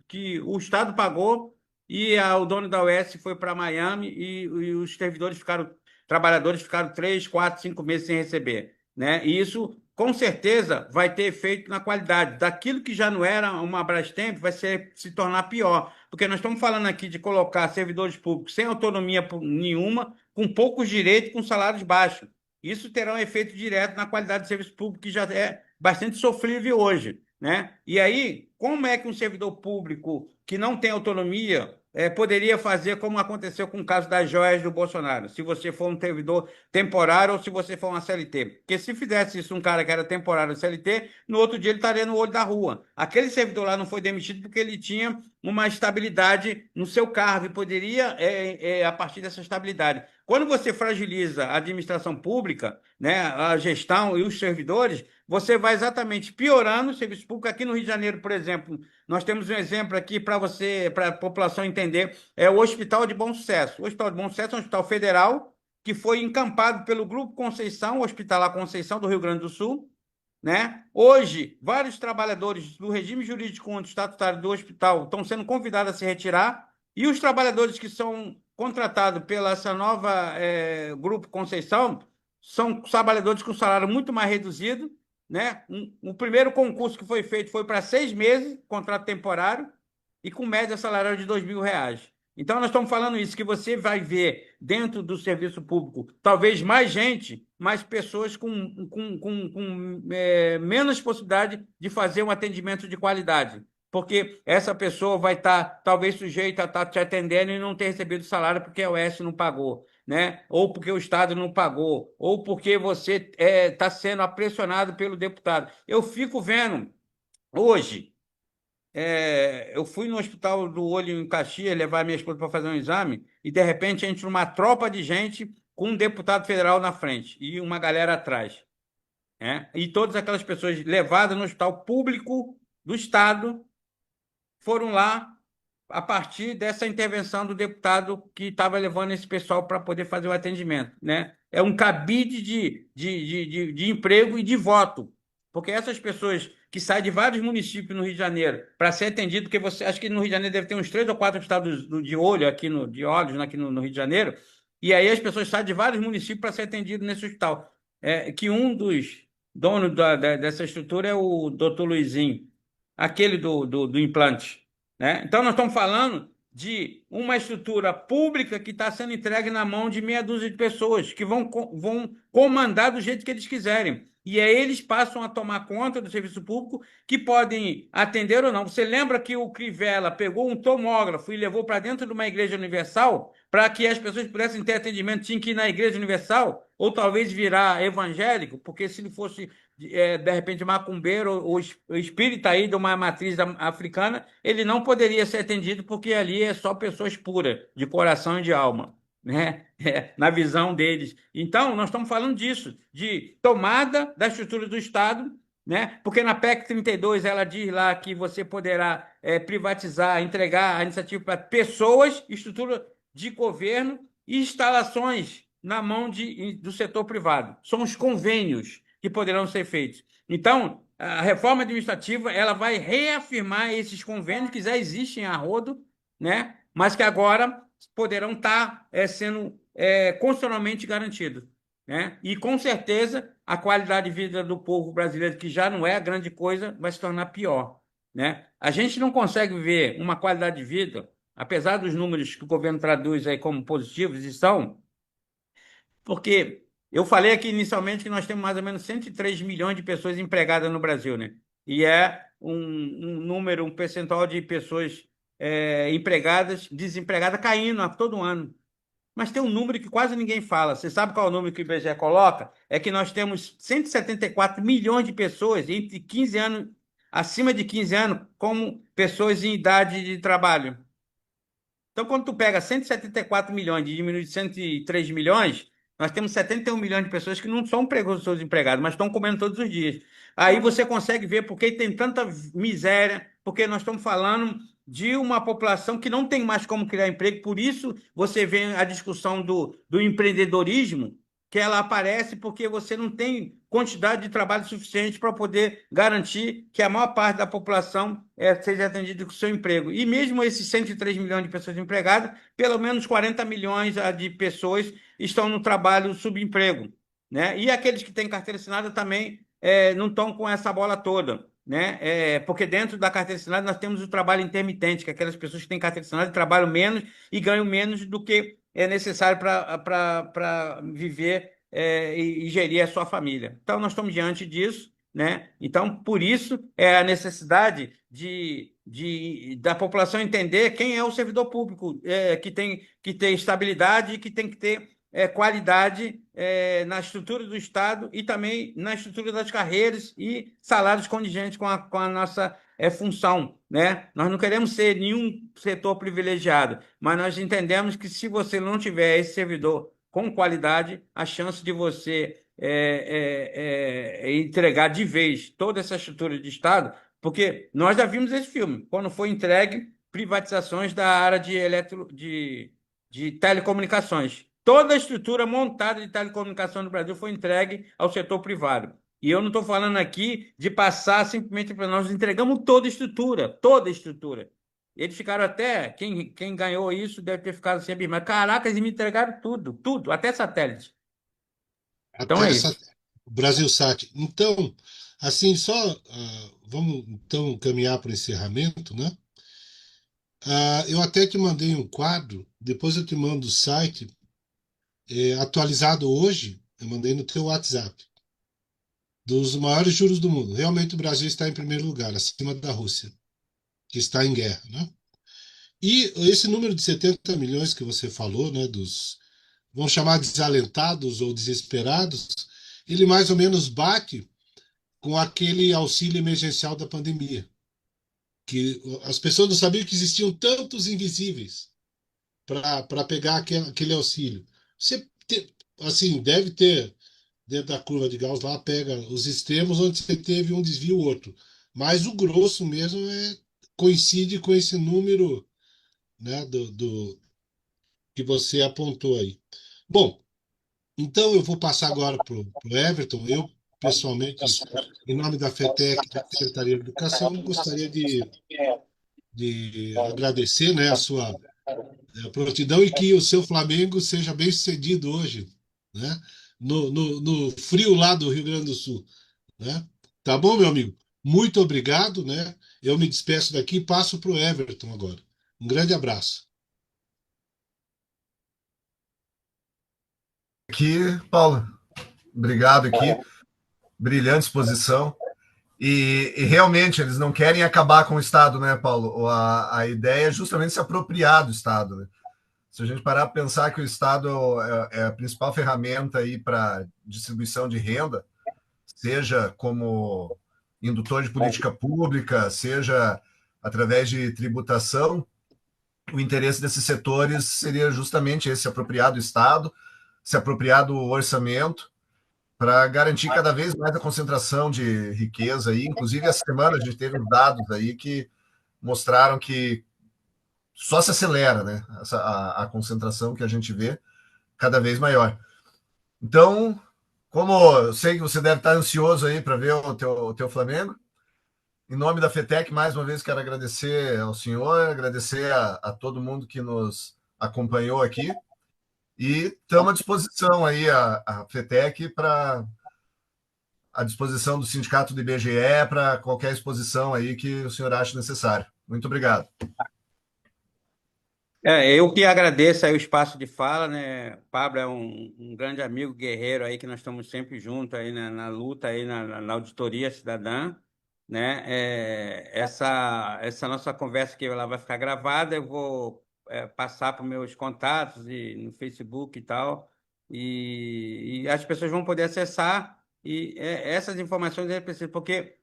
que o Estado pagou e o dono da OS foi para Miami e os servidores ficaram, trabalhadores ficaram 3, 4, 5 meses sem receber, né? E isso, com certeza, vai ter efeito na qualidade. Daquilo que já não era uma Brastemp, vai se tornar pior. Porque nós estamos falando aqui de colocar servidores públicos sem autonomia nenhuma, com poucos direitos, com salários baixos. Isso terá um efeito direto na qualidade do serviço público, que já é bastante sofrível hoje, né? E aí, como é que um servidor público que não tem autonomia poderia fazer como aconteceu com o caso das joias do Bolsonaro, se você for um servidor temporário ou se você for uma CLT? Porque se fizesse isso um cara que era temporário CLT, no outro dia ele estaria no olho da rua. Aquele servidor lá não foi demitido porque ele tinha uma estabilidade no seu cargo e poderia, a partir dessa estabilidade. Quando você fragiliza a administração pública, né, a gestão e os servidores, você vai exatamente piorando o serviço público. Aqui no Rio de Janeiro, por exemplo, nós temos um exemplo aqui para a população entender, é o Hospital de Bom Sucesso. O Hospital de Bom Sucesso é um hospital federal que foi encampado pelo Grupo Conceição, Hospitalar Conceição do Rio Grande do Sul, né? Hoje, vários trabalhadores do regime jurídico estatutário do hospital estão sendo convidados a se retirar, e os trabalhadores que são contratados pela essa nova Grupo Conceição são trabalhadores com salário muito mais reduzido, né? O primeiro concurso que foi feito foi para 6 meses, contrato temporário, e com média salarial de R$ 2.000. Então, nós estamos falando isso, que você vai ver dentro do serviço público talvez mais gente, mais pessoas com menos possibilidade de fazer um atendimento de qualidade. Porque essa pessoa vai estar, talvez, sujeita a estar te atendendo e não ter recebido salário porque a OS não pagou, né? Ou porque o Estado não pagou, ou porque você está sendo pressionado pelo deputado. Eu fico vendo hoje. Eu fui no Hospital do Olho em Caxias levar minha esposa para fazer um exame e, de repente, entra uma tropa de gente com um deputado federal na frente e uma galera atrás, né? E todas aquelas pessoas levadas no hospital público do Estado foram lá a partir dessa intervenção do deputado que estava levando esse pessoal para poder fazer o atendimento, né? É um cabide de emprego e de voto, porque essas pessoas que saem de vários municípios no Rio de Janeiro para ser atendido, porque você acha que no Rio de Janeiro deve ter uns 3 ou 4 estados de olho aqui de olhos aqui no Rio de Janeiro, e aí as pessoas saem de vários municípios para ser atendido nesse hospital. que um dos donos dessa estrutura é o doutor Luizinho, aquele do implante, né? Então, nós estamos falando de uma estrutura pública que está sendo entregue na mão de meia dúzia de pessoas que vão comandar do jeito que eles quiserem. E aí eles passam a tomar conta do serviço público, que podem atender ou não. Você lembra que o Crivella pegou um tomógrafo e levou para dentro de uma igreja universal para que as pessoas pudessem ter atendimento? Tinha que ir na igreja universal ou talvez virar evangélico, porque se ele fosse de repente macumbeiro ou espírita aí de uma matriz africana, ele não poderia ser atendido porque ali é só pessoas puras, de coração e de alma, né? Na visão deles. Então, nós estamos falando disso, de tomada da estrutura do Estado, né? Porque na PEC 32 ela diz lá que você poderá privatizar, entregar a iniciativa para pessoas, estrutura de governo e instalações na mão do setor privado. São os convênios que poderão ser feitos. Então, a reforma administrativa ela vai reafirmar esses convênios que já existem a rodo, né? Mas que agora poderão estar sendo constitucionalmente garantidos, né? E, com certeza, a qualidade de vida do povo brasileiro, que já não é grande coisa, vai se tornar pior, né? A gente não consegue ver uma qualidade de vida, apesar dos números que o governo traduz aí como positivos, e são, porque eu falei aqui inicialmente que nós temos mais ou menos 103 milhões de pessoas empregadas no Brasil, né? E é um número, um percentual de pessoas empregadas, desempregadas, caindo a todo ano. Mas tem um número que quase ninguém fala. Você sabe qual é o número que o IBGE coloca? É que nós temos 174 milhões de pessoas entre 15 anos, acima de 15 anos, como pessoas em idade de trabalho. Então, quando tu pega 174 milhões e diminui de 103 milhões, nós temos 71 milhões de pessoas que não são seus empregados, mas estão comendo todos os dias. Aí você consegue ver por que tem tanta miséria, porque nós estamos falando de uma população que não tem mais como criar emprego, por isso você vê a discussão do empreendedorismo, que ela aparece porque você não tem quantidade de trabalho suficiente para poder garantir que a maior parte da população seja atendida com o seu emprego. E mesmo esses 103 milhões de pessoas empregadas, pelo menos 40 milhões de pessoas estão no trabalho subemprego, né? E aqueles que têm carteira assinada também não estão com essa bola toda, né? Porque dentro da carteira assinada nós temos o trabalho intermitente, que é aquelas pessoas que têm carteira assinada trabalham menos e ganham menos do que é necessário para viver e gerir a sua família. Então, nós estamos diante disso, né? Então, por isso, é a necessidade da população entender quem é o servidor público, que tem estabilidade e que tem que ter qualidade na estrutura do Estado e também na estrutura das carreiras e salários condigentes com a nossa função, né? Nós não queremos ser nenhum setor privilegiado, mas nós entendemos que se você não tiver esse servidor com qualidade, a chance de você entregar de vez toda essa estrutura de Estado, porque nós já vimos esse filme, quando foi entregue privatizações da área de telecomunicações. Toda a estrutura montada de telecomunicação no Brasil foi entregue ao setor privado. E eu não estou falando aqui de passar simplesmente para nós entregamos toda a estrutura, toda a estrutura. Eles ficaram até, quem ganhou isso deve ter ficado assim, mas caraca, eles me entregaram tudo, tudo, até satélite. Então Até é essa, isso. o Brasilsat. Então, assim, só vamos então caminhar para o encerramento, né? Eu até te mandei um quadro, depois eu te mando o site atualizado hoje, eu mandei no teu WhatsApp, dos maiores juros do mundo. Realmente o Brasil está em primeiro lugar, acima da Rússia, que está em guerra, né? E esse número de 70 milhões que você falou, né, vamos chamar desalentados ou desesperados, ele mais ou menos bate com aquele auxílio emergencial da pandemia, que as pessoas não sabiam que existiam tantos invisíveis para pegar aquele auxílio. Você assim, deve ter dentro da curva de Gauss lá, pega os extremos onde você teve um desvio ou outro. Mas o grosso mesmo coincide com esse número, né, que você apontou aí. Bom, então eu vou passar agora para o Everton. Eu, pessoalmente, em nome da FETEC, da Secretaria de Educação, gostaria de agradecer, né, a sua prontidão e que o seu Flamengo seja bem sucedido hoje, né? no frio lá do Rio Grande do Sul, né? Tá bom, meu amigo? Muito obrigado, né? Eu me despeço daqui e passo para o Everton agora. Um grande abraço. Aqui, Paulo, obrigado aqui, brilhante exposição. E realmente eles não querem acabar com o Estado, né, Paulo? A ideia é justamente se apropriar do Estado, né? Se a gente parar para pensar que o Estado é a principal ferramenta aí para distribuição de renda, seja como indutor de política pública, seja através de tributação, o interesse desses setores seria justamente esse, se apropriar do Estado, se apropriar do orçamento, para garantir cada vez mais a concentração de riqueza aí. Inclusive, essa semana a gente teve uns dados aí que mostraram que só se acelera, né? A concentração que a gente vê cada vez maior. Então, como eu sei que você deve estar ansioso aí para ver o teu Flamengo, em nome da FETEC, mais uma vez quero agradecer ao senhor, agradecer a todo mundo que nos acompanhou aqui e estamos à disposição aí, a FETEC, para à disposição do sindicato do IBGE para qualquer exposição aí que o senhor ache necessário. Muito obrigado. Eu que agradeço aí o espaço de fala, né? Pablo é um grande amigo guerreiro aí que nós estamos sempre juntos aí na luta aí na auditoria cidadã, né? Essa nossa conversa que ela vai ficar gravada, eu vou passar para os meus contatos e no Facebook e tal, e as pessoas vão poder acessar e essas informações é preciso, porque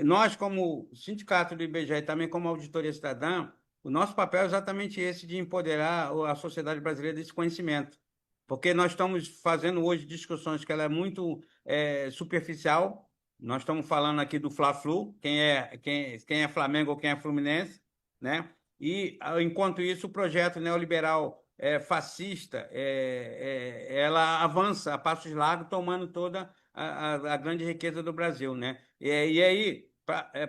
nós como sindicato do IBGE e também como auditoria cidadã, o nosso papel é exatamente esse de empoderar a sociedade brasileira desse conhecimento, porque nós estamos fazendo hoje discussões que ela é muito superficial. Nós estamos falando aqui do Fla-Flu, quem é Flamengo ou quem é Fluminense, né? E enquanto isso o projeto neoliberal fascista ela avança a passos largos, tomando toda a grande riqueza do Brasil, né? E aí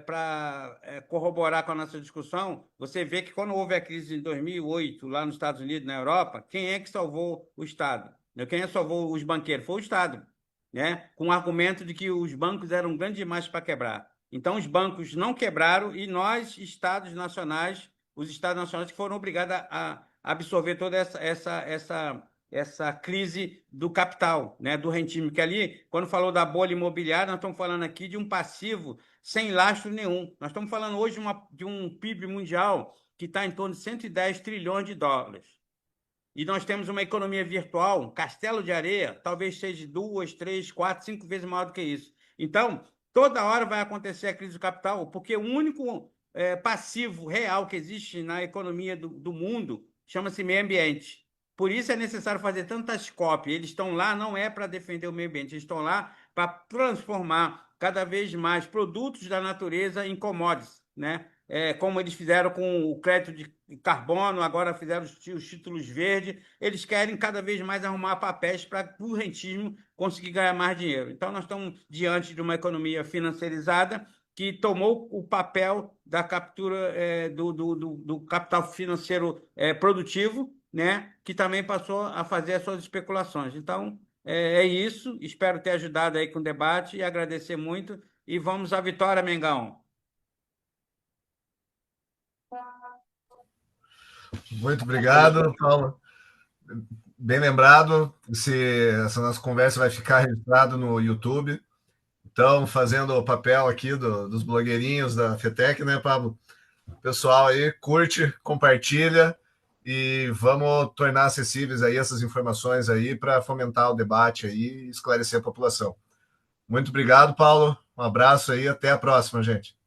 para corroborar com a nossa discussão, você vê que quando houve a crise de 2008, lá nos Estados Unidos, na Europa, quem é que salvou o Estado? Quem é que salvou os banqueiros? Foi o Estado, né? Com o argumento de que os bancos eram grandes demais para quebrar. Então, os bancos não quebraram e nós, os Estados nacionais que foram obrigados a absorver toda essa crise do capital, né, do rentismo, que ali, quando falou da bolha imobiliária, nós estamos falando aqui de um passivo sem lastro nenhum. Nós estamos falando hoje de um PIB mundial que está em torno de 110 trilhões de dólares. E nós temos uma economia virtual, um castelo de areia, talvez seja 2, 3, 4, 5 vezes maior do que isso. Então, toda hora vai acontecer a crise do capital, porque o único passivo real que existe na economia do mundo chama-se meio ambiente. Por isso é necessário fazer tantas cópias. Eles estão lá não é para defender o meio ambiente, eles estão lá para transformar cada vez mais produtos da natureza em commodities, né? Como eles fizeram com o crédito de carbono, agora fizeram os títulos verdes. Eles querem cada vez mais arrumar papéis para o rentismo conseguir ganhar mais dinheiro. Então, nós estamos diante de uma economia financiarizada que tomou o papel da captura do capital financeiro produtivo, né? Que também passou a fazer as suas especulações. Então, é isso. Espero ter ajudado aí com o debate e agradecer muito. E vamos à vitória, Mengão. Muito obrigado, Paulo. Bem lembrado, essa nossa conversa vai ficar registrada no YouTube. Então, fazendo o papel aqui dos blogueirinhos da FETEC, né, Pablo? Pessoal aí, curte, compartilha e vamos tornar acessíveis aí essas informações aí para fomentar o debate aí e esclarecer a população. Muito obrigado, Paulo. Um abraço aí, até a próxima, gente.